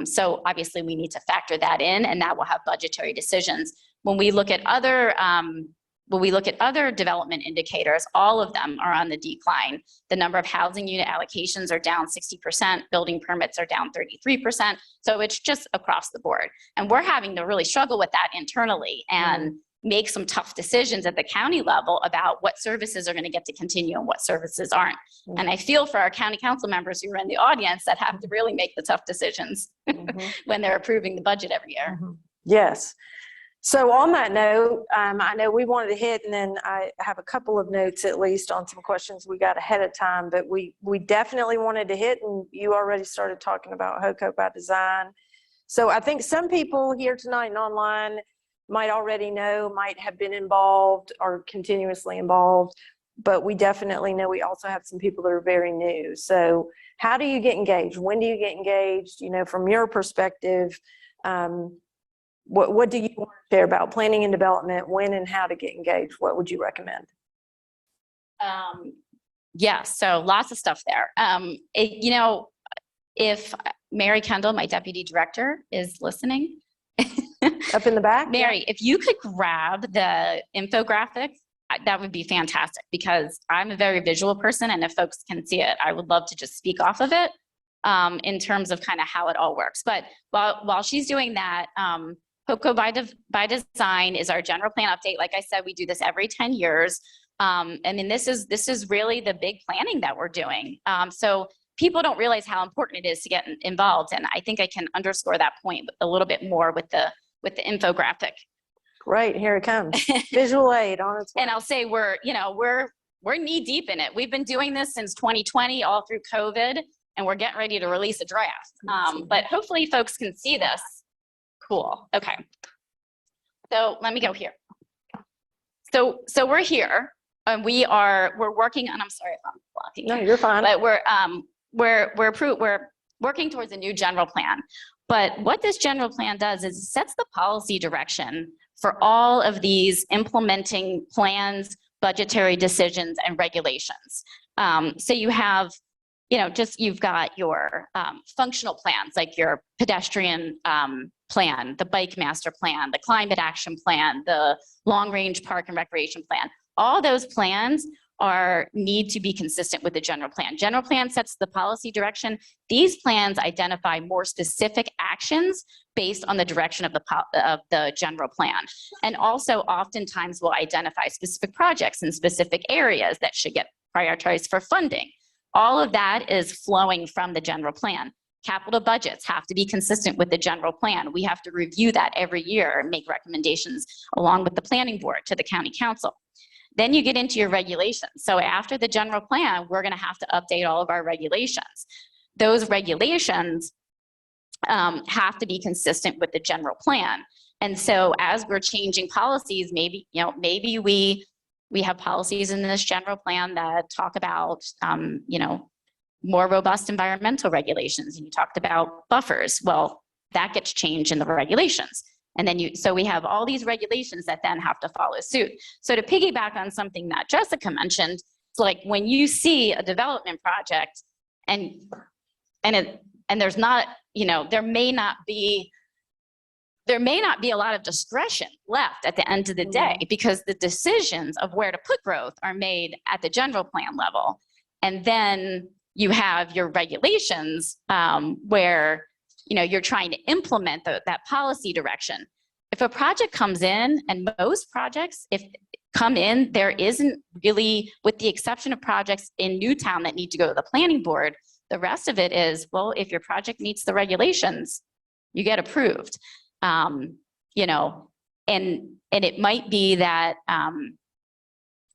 Speaker 3: So obviously we need to factor that in, and that will have budgetary decisions. When we look at other development indicators, all of them are on the decline. The number of housing unit allocations are down 60%, building permits are down 33%. So it's just across the board. And we're having to really struggle with that internally and make some tough decisions at the county level about what services are going to get to continue and what services aren't. And I feel for our county council members who are in the audience that have to really make the tough decisions when they're approving the budget every year.
Speaker 2: Yes. So on that note, I know we wanted to hit, and then I have a couple of notes at least on some questions we got ahead of time, but we definitely wanted to hit, and you already started talking about HOCO by design. So I think some people here tonight and online might already know, might have been involved or continuously involved, but we definitely know we also have some people that are very new. So how do you get engaged? When do you get engaged? You know, from your perspective, what do you want to share about planning and development, when and how to get engaged? What would you recommend?
Speaker 3: Yeah, so lots of stuff there. You know, if Mary Kendall, my deputy director, is listening.
Speaker 2: Up in the back?
Speaker 3: Mary, if you could grab the infographic, that would be fantastic, because I'm a very visual person, and if folks can see it, I would love to just speak off of it in terms of kind of how it all works. But while she's doing that, HOCO by design is our general plan update. Like I said, we do this every 10 years. I mean, this is really the big planning that we're doing. So people don't realize how important it is to get involved. And I think I can underscore that point a little bit more with the with the infographic.
Speaker 2: Great, here it comes. Visual aid on its way.
Speaker 3: And I'll say we're knee deep in it. We've been doing this since 2020, all through COVID, and we're getting ready to release a draft. But hopefully folks can see this. Cool, okay. So let me go here. So we're here and we're working on, I'm sorry if I'm blocking.
Speaker 2: No, you're fine.
Speaker 3: But we're working towards a new general plan. But what this general plan does is it sets the policy direction for all of these implementing plans, budgetary decisions, and regulations. So you have, you've got your functional plans, like your pedestrian plan, the bike master plan, the climate action plan, the long-range park and recreation plan. All those plans need to be consistent with the general plan. General plan sets the policy direction. These plans identify more specific actions based on the direction of the general plan. And also oftentimes will identify specific projects in specific areas that should get prioritized for funding. All of that is flowing from the general plan. Capital budgets have to be consistent with the general plan. We have to review that every year and make recommendations along with the planning board to the county council. Then you get into your regulations. So after the general plan, we're gonna have to update all of our regulations. Those regulations have to be consistent with the general plan. And so as we're changing policies, maybe we have policies in this general plan that talk about, more robust environmental regulations. And you talked about buffers. Well, that gets changed in the regulations. And then so we have all these regulations that then have to follow suit. So to piggyback on something that Jessica mentioned, it's like when you see a development project and there's not, there may not be a lot of discretion left at the end of the day because the decisions of where to put growth are made at the general plan level. And then you have your regulations where you're trying to implement that policy direction. If a project comes in, and most projects, if come in, there isn't really, with the exception of projects in Newtown that need to go to the planning board, the rest of it is, well, if your project meets the regulations, you get approved. And it might be that,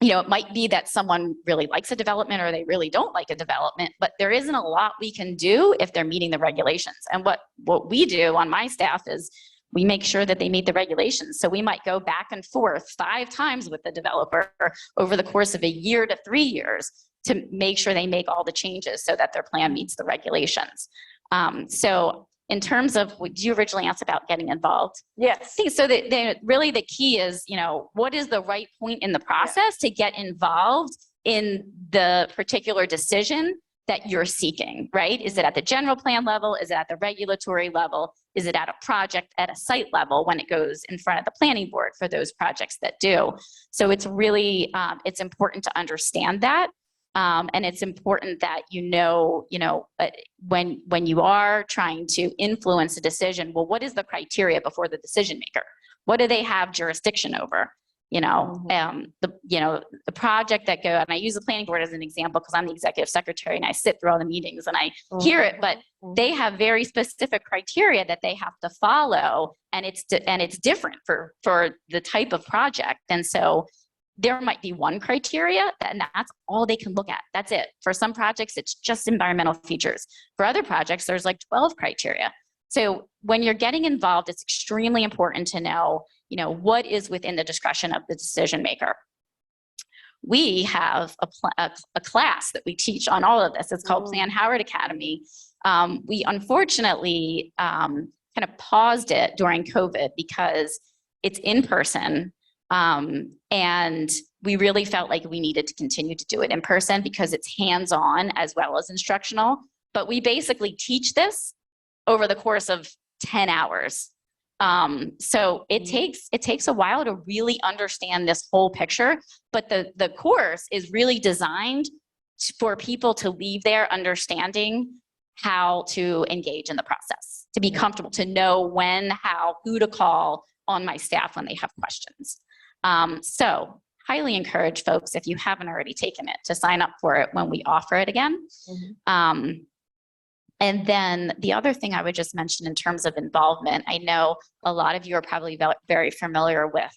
Speaker 3: it might be that someone really likes a development or they really don't like a development, but there isn't a lot we can do if they're meeting the regulations. And what we do on my staff is we make sure that they meet the regulations. So we might go back and forth 5 times with the developer over the course of a year to 3 years to make sure they make all the changes so that their plan meets the regulations. So in terms of, did you originally ask about getting involved?
Speaker 2: Yes.
Speaker 3: So really the key is, what is the right point in the process to get involved in the particular decision that you're seeking, right? Is it at the general plan level? Is it at the regulatory level? Is it at a project at a site level when it goes in front of the planning board for those projects that do? So it's really, it's important to understand that. And it's important that when you are trying to influence a decision, well, what is the criteria before the decision maker? What do they have jurisdiction over? The project that and I use the planning board as an example because I'm the executive secretary and I sit through all the meetings and I hear it, but they have very specific criteria that they have to follow, and it's different for the type of project. And so there might be one criteria and that's all they can look at. That's it. For some projects, it's just environmental features. For other projects, there's like 12 criteria. So when you're getting involved, it's extremely important to know, what is within the discretion of the decision maker. We have a class that we teach on all of this. It's called Plan Howard Academy. We unfortunately kind of paused it during COVID because it's in person. And we really felt like we needed to continue to do it in person because it's hands-on as well as instructional. But we basically teach this over the course of 10 hours. So it takes a while to really understand this whole picture, but the course is really designed for people to leave there understanding how to engage in the process, to be comfortable, to know when, how, who to call on my staff when they have questions. So highly encourage folks, if you haven't already taken it, to sign up for it when we offer it again. And then the other thing I would just mention in terms of involvement, I know a lot of you are probably very familiar with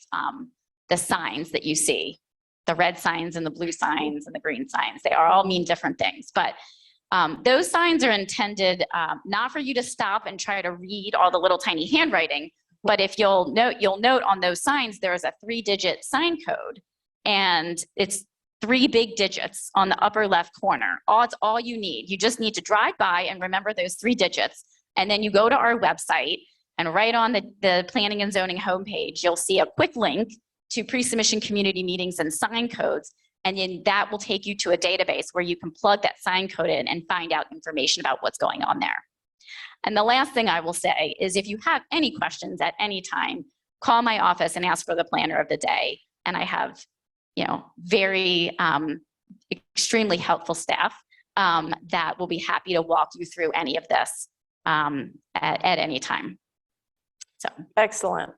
Speaker 3: the signs that you see, the red signs and the blue signs and the green signs. They all mean different things, but those signs are intended not for you to stop and try to read all the little tiny handwriting, but if you'll note on those signs, there's a 3-digit sign code, and it's 3 big digits on the upper left corner. It's all you need. You just need to drive by and remember those 3 digits. And then you go to our website, and right on the Planning and Zoning homepage, you'll see a quick link to pre-submission community meetings and sign codes. And then that will take you to a database where you can plug that sign code in and find out information about what's going on there. And the last thing I will say is if you have any questions at any time, call my office and ask for the planner of the day. And I have, very extremely helpful staff that will be happy to walk you through any of this at any time. So
Speaker 2: Excellent.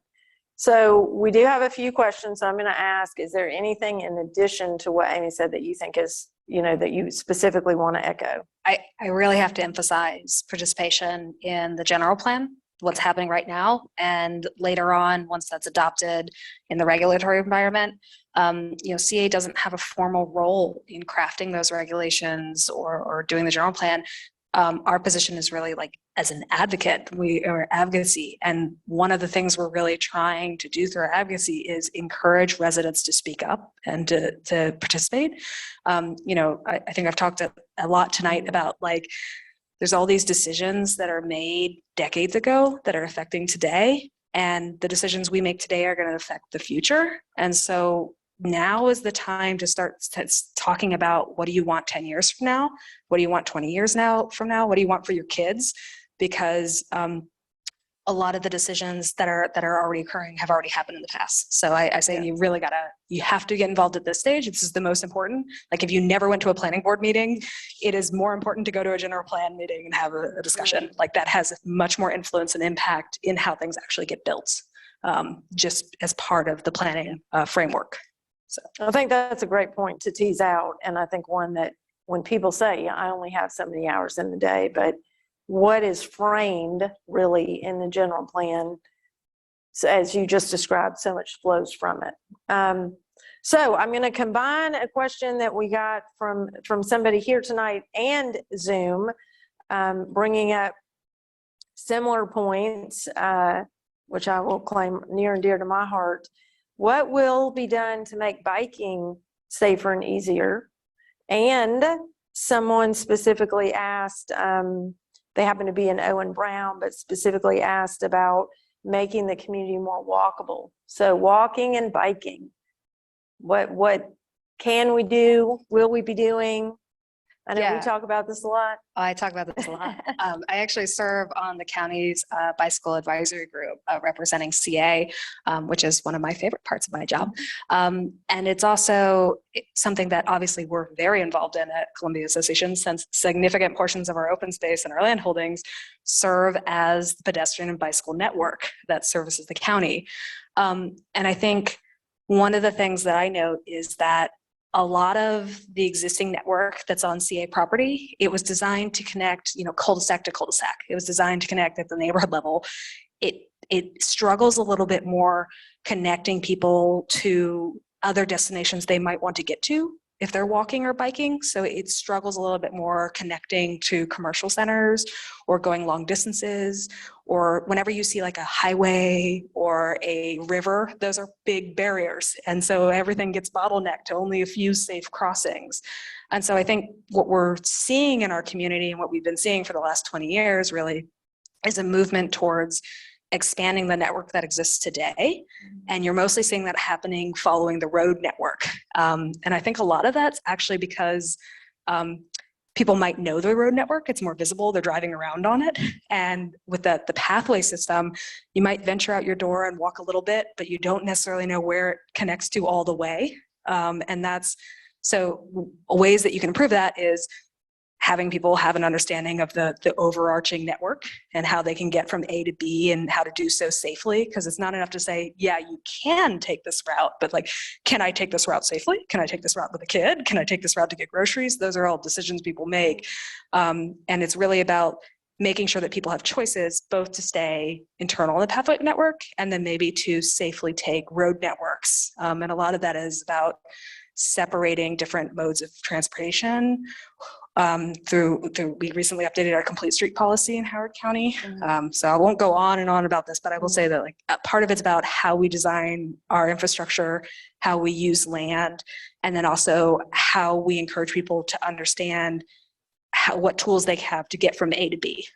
Speaker 2: So we do have a few questions. So I'm going to ask, is there anything in addition to what Amy said that you think is, that you specifically want to echo?
Speaker 4: I really have to emphasize participation in the general plan, what's happening right now, and later on, once that's adopted in the regulatory environment. CA doesn't have a formal role in crafting those regulations or doing the general plan. Our position is really like as an advocate, we are advocacy. And one of the things we're really trying to do through our advocacy is encourage residents to speak up and to participate. I think I've talked a lot tonight about there's all these decisions that are made decades ago that are affecting today. And the decisions we make today are going to affect the future. And so now is the time to start talking about what do you want 10 years from now? What do you want 20 years from now? What do you want for your kids? Because a lot of the decisions that are already occurring have already happened in the past. So I say you have to get involved at this stage. This is the most important. If you never went to a planning board meeting, it is more important to go to a general plan meeting and have a discussion. That has much more influence and impact in how things actually get built, just as part of the planning framework. So
Speaker 2: I think that's a great point to tease out. And I think one that when people say, I only have so many hours in the day, but what is framed really in the general plan, so as you just described, so much flows from it. So I'm going to combine a question that we got from somebody here tonight and Zoom, bringing up similar points, which I will claim near and dear to my heart. What will be done to make biking safer and easier? And someone specifically asked, they happen to be in Owen Brown, but specifically asked about making the community more walkable. So walking and biking, what can we do? Will we be doing? I know we talk about this a lot.
Speaker 4: I talk about this a lot. I actually serve on the county's bicycle advisory group representing CA, which is one of my favorite parts of my job. And it's also something that obviously we're very involved in at Columbia Association, since significant portions of our open space and our land holdings serve as the pedestrian and bicycle network that services the county. And I think one of the things that I note is that a lot of the existing network that's on CA property, it was designed to connect, cul-de-sac to cul-de-sac. It was designed to connect at the neighborhood level. It struggles a little bit more connecting people to other destinations they might want to get to if they're walking or biking. So it struggles a little bit more connecting to commercial centers or going long distances, or whenever you see a highway or a river, those are big barriers. And so everything gets bottlenecked to only a few safe crossings. And so I think what we're seeing in our community and what we've been seeing for the last 20 years really is a movement towards expanding the network that exists today. And you're mostly seeing that happening following the road network. And I think a lot of that's actually because people might know the road network, it's more visible, they're driving around on it. And with the pathway system, you might venture out your door and walk a little bit, but you don't necessarily know where it connects to all the way. And so ways that you can improve that is having people have an understanding of the overarching network and how they can get from A to B and how to do so safely. Because it's not enough to say, yeah, you can take this route, but can I take this route safely? Can I take this route with a kid? Can I take this route to get groceries? Those are all decisions people make. And it's really about making sure that people have choices both to stay internal in the pathway network and then maybe to safely take road networks. And a lot of that is about separating different modes of transportation we recently updated our complete street policy in Howard County. So I won't go on and on about this, but I will say that like part of it's about how we design our infrastructure, how we use land, and then also how we encourage people to understand what tools they have to get from A to B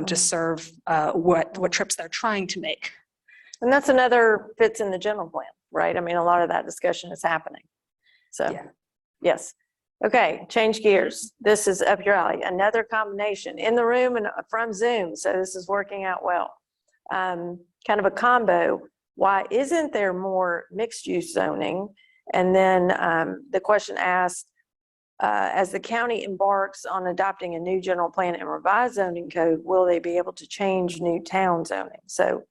Speaker 4: to serve what trips they're trying to make.
Speaker 2: And that's another fits in the general plan, right? I mean, a lot of that discussion is happening. So,
Speaker 4: Yeah.
Speaker 2: Yes. Okay, change gears. This is up your alley. Another combination in the room and from Zoom. So this is working out well. Kind of a combo. Why isn't there more mixed use zoning? And then the question asked, as the county embarks on adopting a new general plan and revised zoning code, will they be able to change new town zoning? So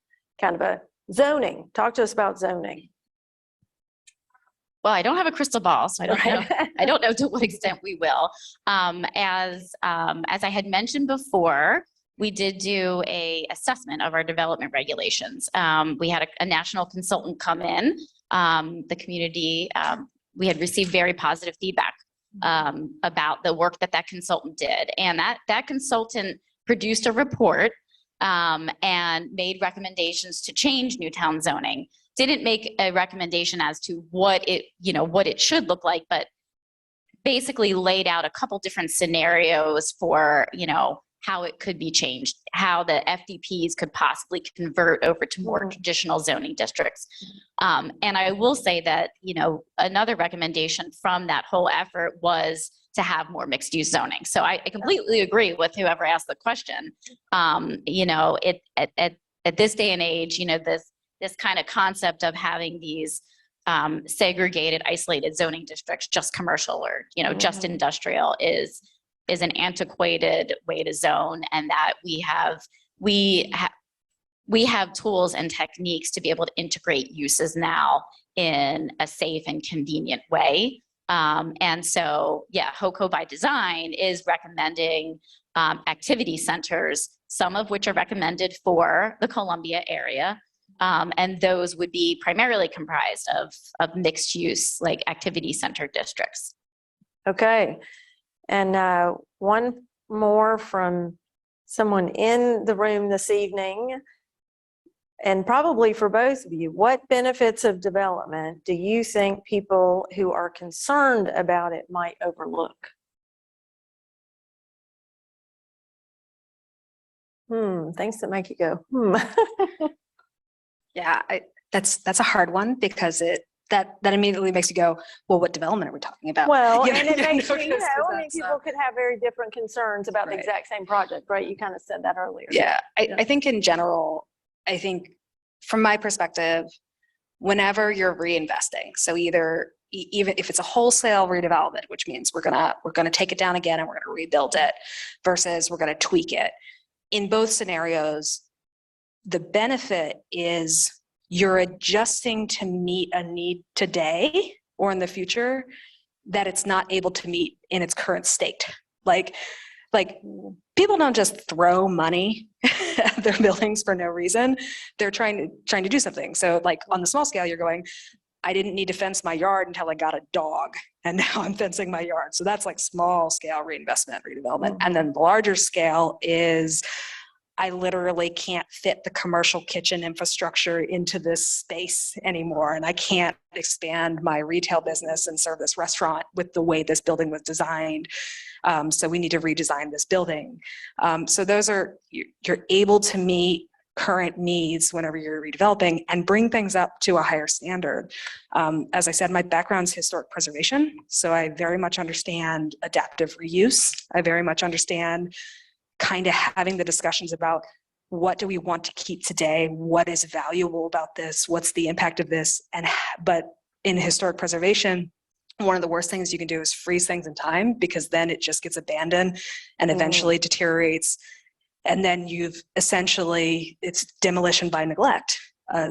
Speaker 2: kind of a zoning. Talk to us about zoning.
Speaker 3: Well, I don't have a crystal ball, so I don't know. I don't know to what extent we will. As I had mentioned before, we did do a assessment of our development regulations. We had a national consultant come in. The community, we had received very positive feedback about the work that consultant did, and that consultant produced a report and made recommendations to change Newtown zoning. Didn't make a recommendation as to what it should look like, but basically laid out a couple different scenarios for, how it could be changed, how the FDPs could possibly convert over to more traditional zoning districts. And I will say that, another recommendation from that whole effort was to have more mixed use zoning. So I completely agree with whoever asked the question. At this day and age, this kind of concept of having these segregated, isolated zoning districts, just commercial or, just industrial is an antiquated way to zone, and that we have tools and techniques to be able to integrate uses now in a safe and convenient way. And so, HOCO by design is recommending activity centers, some of which are recommended for the Columbia area. And those would be primarily comprised of mixed use, like activity center districts.
Speaker 2: Okay. And one more from someone in the room this evening, and probably for both of you. What benefits of development do you think people who are concerned about it might overlook? Things that make you go,
Speaker 4: Yeah, that's a hard one because that immediately makes you go, well, what development are we talking about?
Speaker 2: Well,
Speaker 4: You
Speaker 2: and
Speaker 4: know,
Speaker 2: it makes you,
Speaker 4: because
Speaker 2: people could have very different concerns about the
Speaker 4: Right.
Speaker 2: exact same project, right? You kind of said that earlier.
Speaker 4: Yeah, I think in general, from my perspective, whenever you're reinvesting, so even if it's a wholesale redevelopment, which means we're gonna take it down again and we're gonna rebuild it, versus we're gonna tweak it. In both scenarios, the benefit is you're adjusting to meet a need today or in the future that it's not able to meet in its current state. Like people don't just throw money at their buildings for no reason. They're trying to do something. So like on the small scale, you're going, I didn't need to fence my yard until I got a dog, and now I'm fencing my yard. So that's like small scale reinvestment, redevelopment. And then the larger scale is I literally can't fit the commercial kitchen infrastructure into this space anymore. And I can't expand my retail business and serve this restaurant with the way this building was designed. So we need to redesign this building. So those are, you're able to meet current needs whenever you're redeveloping and bring things up to a higher standard. As I said, my background's historic preservation. So I very much understand adaptive reuse. I very much understand kind of having the discussions about what do we want to keep today, what is valuable about this, what's the impact of this, but in historic preservation, one of the worst things you can do is freeze things in time, because then it just gets abandoned and eventually deteriorates, and then it's demolition by neglect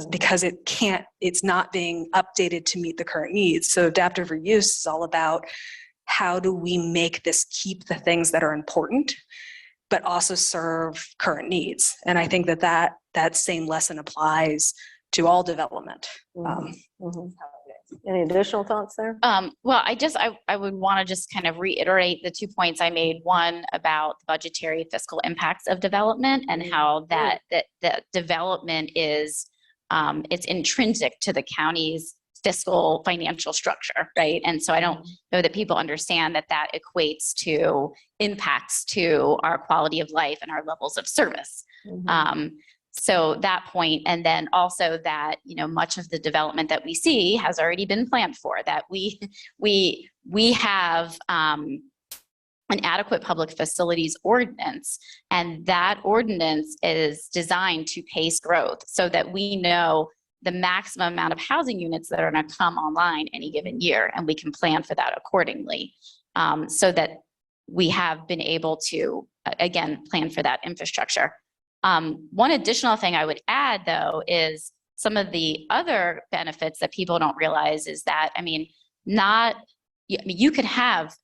Speaker 4: because it's not being updated to meet the current needs. So adaptive reuse is all about how do we make this keep the things that are important but also serve current needs. And I think that same lesson applies to all development.
Speaker 2: Any additional thoughts there?
Speaker 3: Well, I would want to just kind of reiterate the 2 points I made. One about the budgetary fiscal impacts of development and how that development is, it's intrinsic to the county's fiscal financial structure, right? And so I don't know that people understand that equates to impacts to our quality of life and our levels of service. So that point, and then also that, much of the development that we see has already been planned for, that we have an adequate public facilities ordinance, and that ordinance is designed to pace growth so that we know the maximum amount of housing units that are going to come online any given year, and we can plan for that accordingly, so that we have been able to, again, plan for that infrastructure. One additional thing I would add, though, is some of the other benefits that people don't realize is that, you could have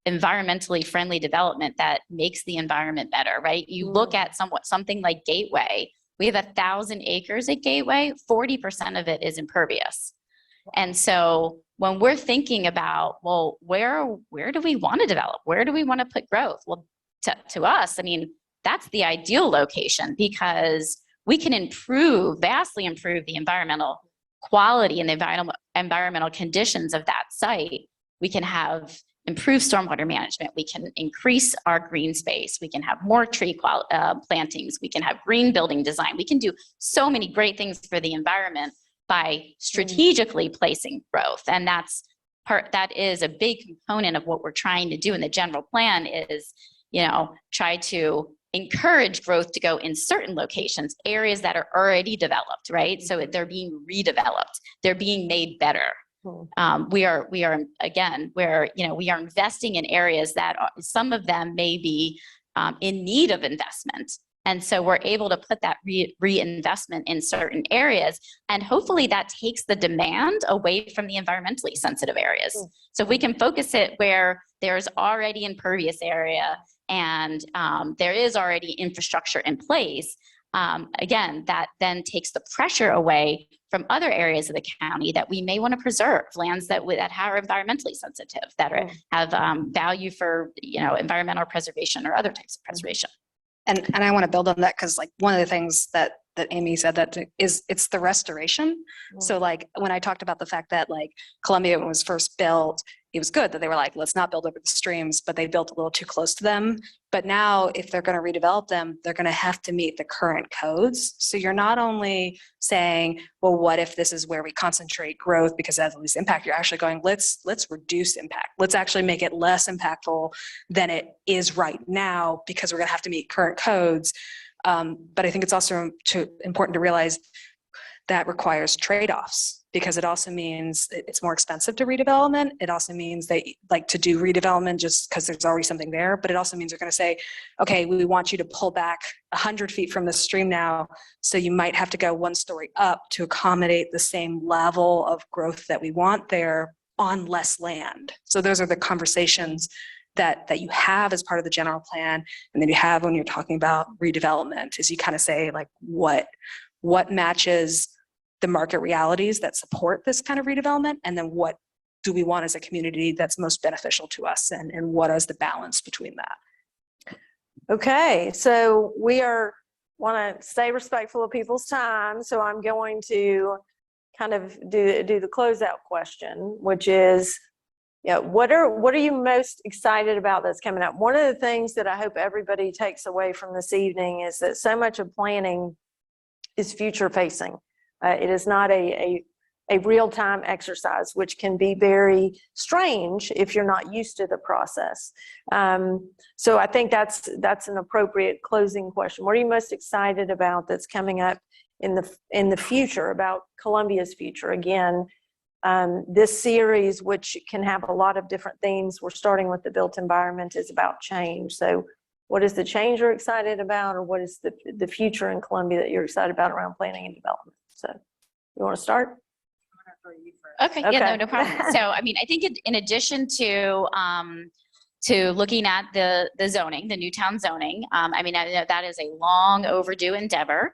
Speaker 3: environmentally friendly development that makes the environment better, right? You look at something like Gateway. We have 1,000 acres at Gateway, 40% of it is impervious. And so when we're thinking about, well, where do we want to develop? Where do we want to put growth? Well, to us, that's the ideal location, because we can vastly improve the environmental quality and the environmental conditions of that site. We can have improved stormwater management. We can increase our green space. We can have more tree plantings. We can have green building design. We can do so many great things for the environment by strategically placing growth. And that is a big component of what we're trying to do in the general plan is, try to encourage growth to go in certain locations, areas that are already developed, right? So they're being redeveloped, they're being made better. We are investing in areas that some of them may be in need of investment. And so we're able to put that reinvestment in certain areas, and hopefully that takes the demand away from the environmentally sensitive areas. So if we can focus it where there's already impervious area and there is already infrastructure in place, again, that then takes the pressure away from other areas of the county that we may want to preserve, lands that are environmentally sensitive, that have value for environmental preservation or other types of preservation.
Speaker 4: And I want to build on that, because one of the things that Amy said it's the restoration. So when I talked about the fact that Columbia, when it was first built, it was good that they were let's not build over the streams, but they built a little too close to them. But now if they're going to redevelop them, they're going to have to meet the current codes. So you're not only saying, well, what if this is where we concentrate growth because it has the least impact? You're actually going, let's reduce impact. Let's actually make it less impactful than it is right now, because we're going to have to meet current codes. But I think it's also important to realize that requires trade-offs, because it also means it's more expensive to redevelopment. It also means they to do redevelopment just because there's already something there. But it also means they're going to say, okay, we want you to pull back 100 feet from the stream now. So you might have to go 1 story up to accommodate the same level of growth that we want there on less land. So those are the conversations that you have as part of the general plan, and then you have when you're talking about redevelopment, is you kind of say what matches the market realities that support this kind of redevelopment, and then what do we want as a community that's most beneficial to us, and what is the balance between that.
Speaker 2: Okay, so we want to stay respectful of people's time, so I'm going to kind of do the closeout question, which is, what are you most excited about that's coming up? One of the things that I hope everybody takes away from this evening is that so much of planning is future facing. It is not a real-time exercise, which can be very strange if you're not used to the process. So I think that's an appropriate closing question. What are you most excited about that's coming up in the future, about Columbia's future? Again, this series, which can have a lot of different themes, we're starting with the built environment, is about change. So what is the change you're excited about, or what is the future in Columbia that you're excited about around planning and development? So you want to start?
Speaker 3: Okay. Yeah, no problem. So, I think in addition to to looking at the zoning, the Newtown zoning. I mean, I know that is a long overdue endeavor.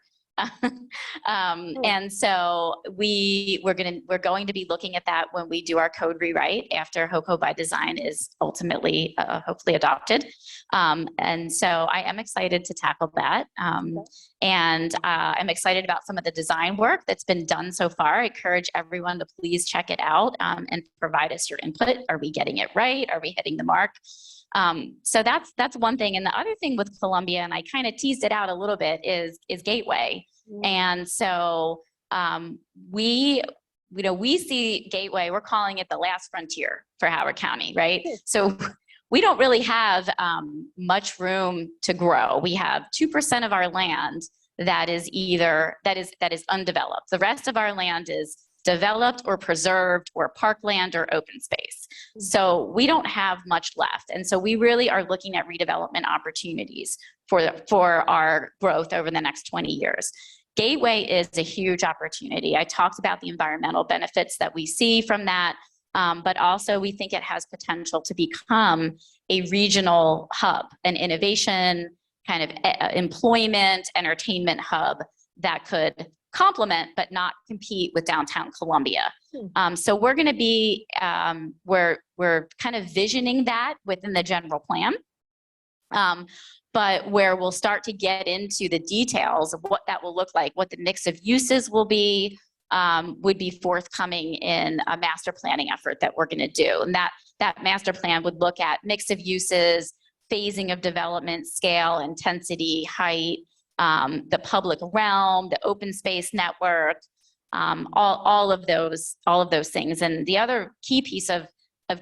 Speaker 3: And so we're going to be looking at that when we do our code rewrite after HOCO by Design is ultimately hopefully adopted. And so I am excited to tackle that. And I'm excited about some of the design work that's been done so far. I encourage everyone to please check it out and provide us your input. Are we getting it right? Are we hitting the mark? So that's one thing. And the other thing with Columbia, and I kind of teased it out a little bit, is Gateway. And so we see Gateway, we're calling it the last frontier for Howard County, right? So we don't really have much room to grow. We have 2% of our land that is undeveloped. The rest of our land is developed or preserved or parkland or open space. So we don't have much left. And so we really are looking at redevelopment opportunities for our growth over the next 20 years. Gateway is a huge opportunity. I talked about the environmental benefits that we see from that, but also we think it has potential to become a regional hub, an innovation, kind of employment, entertainment hub that could complement but not compete with downtown Columbia. So we're going to be, we're kind of visioning that within the general plan. But where we'll start to get into the details of what that will look like, what the mix of uses will be, would be forthcoming in a master planning effort that we're going to do. And that master plan would look at mix of uses, phasing of development, scale, intensity, height, the public realm, the open space network, all of those things. And the other key piece of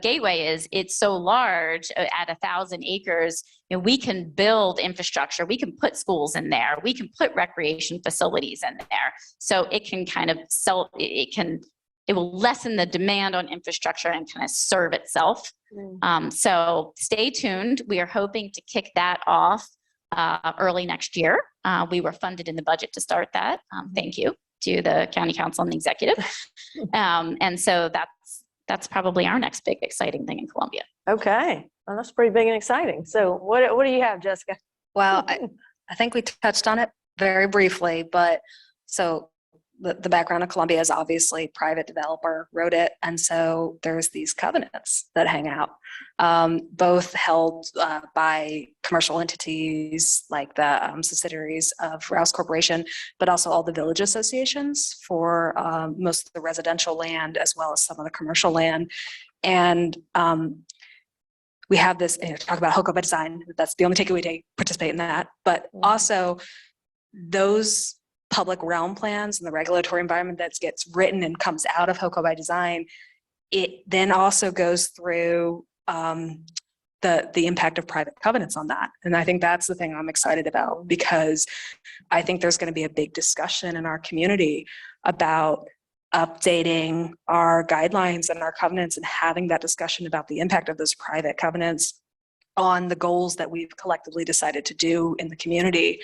Speaker 3: Gateway is it's so large at 1,000 acres, and we can build infrastructure. We can put schools in there. We can put recreation facilities in there. So it can kind of it will lessen the demand on infrastructure and kind of serve itself. So stay tuned. We are hoping to kick that off early next year. We were funded in the budget to start that. Thank you to the county council and the executive. And so that's probably our next big exciting thing in Columbia.
Speaker 2: Okay, well, that's pretty big and exciting. So what do you have, Jessica?
Speaker 4: Well, I think we touched on it very briefly, but so the background of Columbia is obviously private developer wrote it. And so there's these covenants that hang out, both held by commercial entities like the subsidiaries of Rouse Corporation, but also all the village associations for most of the residential land as well as some of the commercial land. And we have this, talk about HOCO by Design, that's the only takeaway to participate in that, but also those public realm plans and the regulatory environment that gets written and comes out of HOCO by Design, it then also goes through the impact of private covenants on that. And I think that's the thing I'm excited about, because I think there's going to be a big discussion in our community about updating our guidelines and our covenants and having that discussion about the impact of those private covenants on the goals that we've collectively decided to do in the community.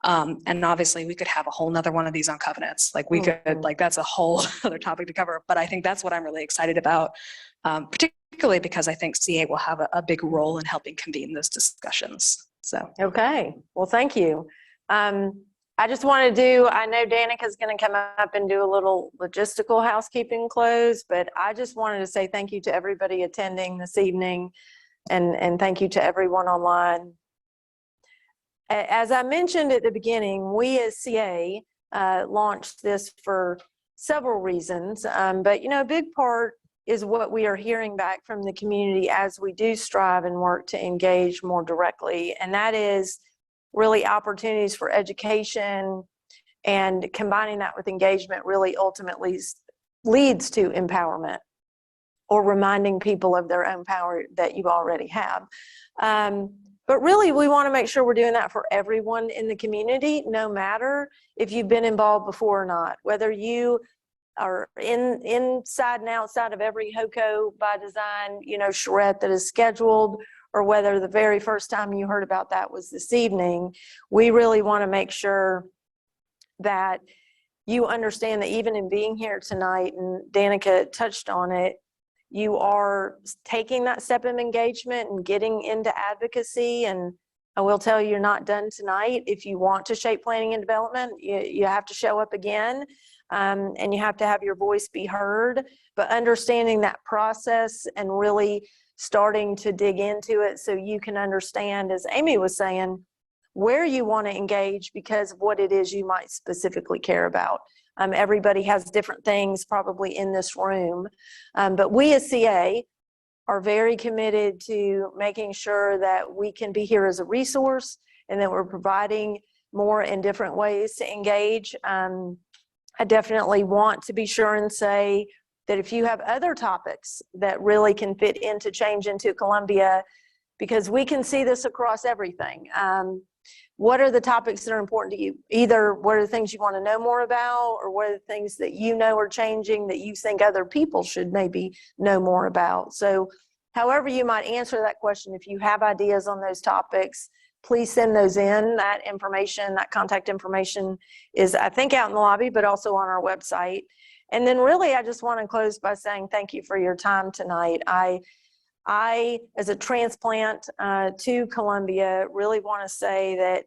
Speaker 4: And obviously we could have a whole nother one of these on covenants. Like we could, like that's a whole other topic to cover, but I think that's what I'm really excited about, particularly because I think CA will have a big role in helping convene those discussions. So.
Speaker 2: Okay, well, thank you. I just want to I know Danica's going to come up and do a little logistical housekeeping close, but I just wanted to say thank you to everybody attending this evening, and thank you to everyone online. As I mentioned at the beginning, we as CA launched this for several reasons, but a big part is what we are hearing back from the community as we do strive and work to engage more directly, and that is really opportunities for education, and combining that with engagement really ultimately leads to empowerment, or reminding people of their own power that you already have. But really, we want to make sure we're doing that for everyone in the community, no matter if you've been involved before or not, whether you are inside and outside of every HOCO by Design, charrette that is scheduled, or whether the very first time you heard about that was this evening. We really want to make sure that you understand that even in being here tonight, and Danica touched on it, you are taking that step of engagement and getting into advocacy. And I will tell you, you're not done tonight. If you want to shape planning and development, you have to show up again, and you have to have your voice be heard. But understanding that process and really starting to dig into it so you can understand, as Amy was saying, where you want to engage because of what it is you might specifically care about. Everybody has different things probably in this room, but we as CA are very committed to making sure that we can be here as a resource and that we're providing more and different ways to engage. I definitely want to be sure and say that if you have other topics that really can fit into Change into Columbia, because we can see this across everything. What are the topics that are important to you? Either what are the things you want to know more about, or what are the things that you know are changing that you think other people should maybe know more about? So however you might answer that question, if you have ideas on those topics, please send those in. That information, that contact information is, I think, out in the lobby, but also on our website. And then really, I just want to close by saying thank you for your time tonight. I, as a transplant to Columbia, really want to say that,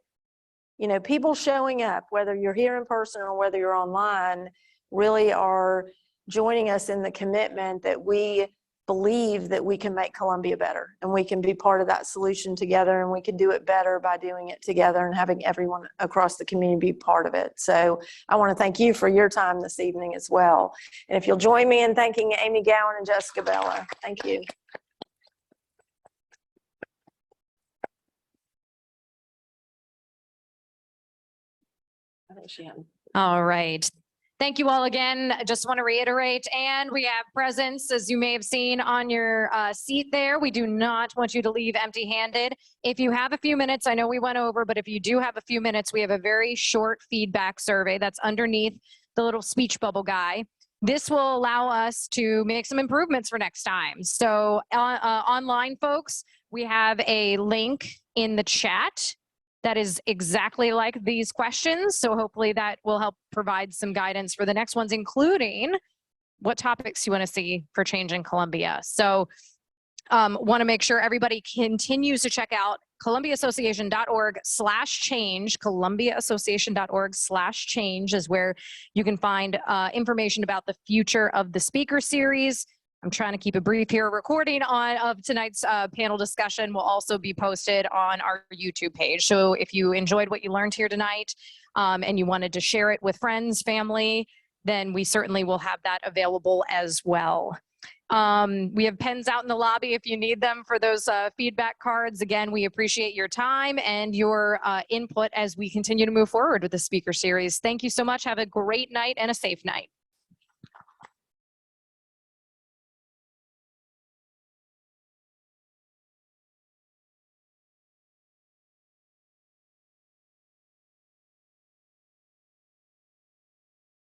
Speaker 2: you know, people showing up, whether you're here in person or whether you're online, really are joining us in the commitment that we believe that we can make Columbia better and we can be part of that solution together, and we can do it better by doing it together and having everyone across the community be part of it. So I want to thank you for your time this evening as well. And if you'll join me in thanking Amy Gowan and Jessica Bellah. Thank you.
Speaker 1: All right. Thank you all again. I just want to reiterate, and we have presents, as you may have seen on your seat there. We do not want you to leave empty-handed. If you have a few minutes, I know we went over, but if you do have a few minutes, we have a very short feedback survey that's underneath the little speech bubble guy. This will allow us to make some improvements for next time. So online folks, we have a link in the chat that is exactly like these questions. So hopefully that will help provide some guidance for the next ones, including what topics you want to see for Change in Columbia. So want to make sure everybody continues to check out columbiaassociation.org/change. columbiaassociation.org/change is where you can find information about the future of the speaker series. I'm trying to keep it brief here. A recording of tonight's panel discussion will also be posted on our YouTube page. So if you enjoyed what you learned here tonight and you wanted to share it with friends, family, then we certainly will have that available as well. We have pens out in the lobby if you need them for those feedback cards. Again, we appreciate your time and your input as we continue to move forward with the speaker series. Thank you so much. Have a great night and a safe night.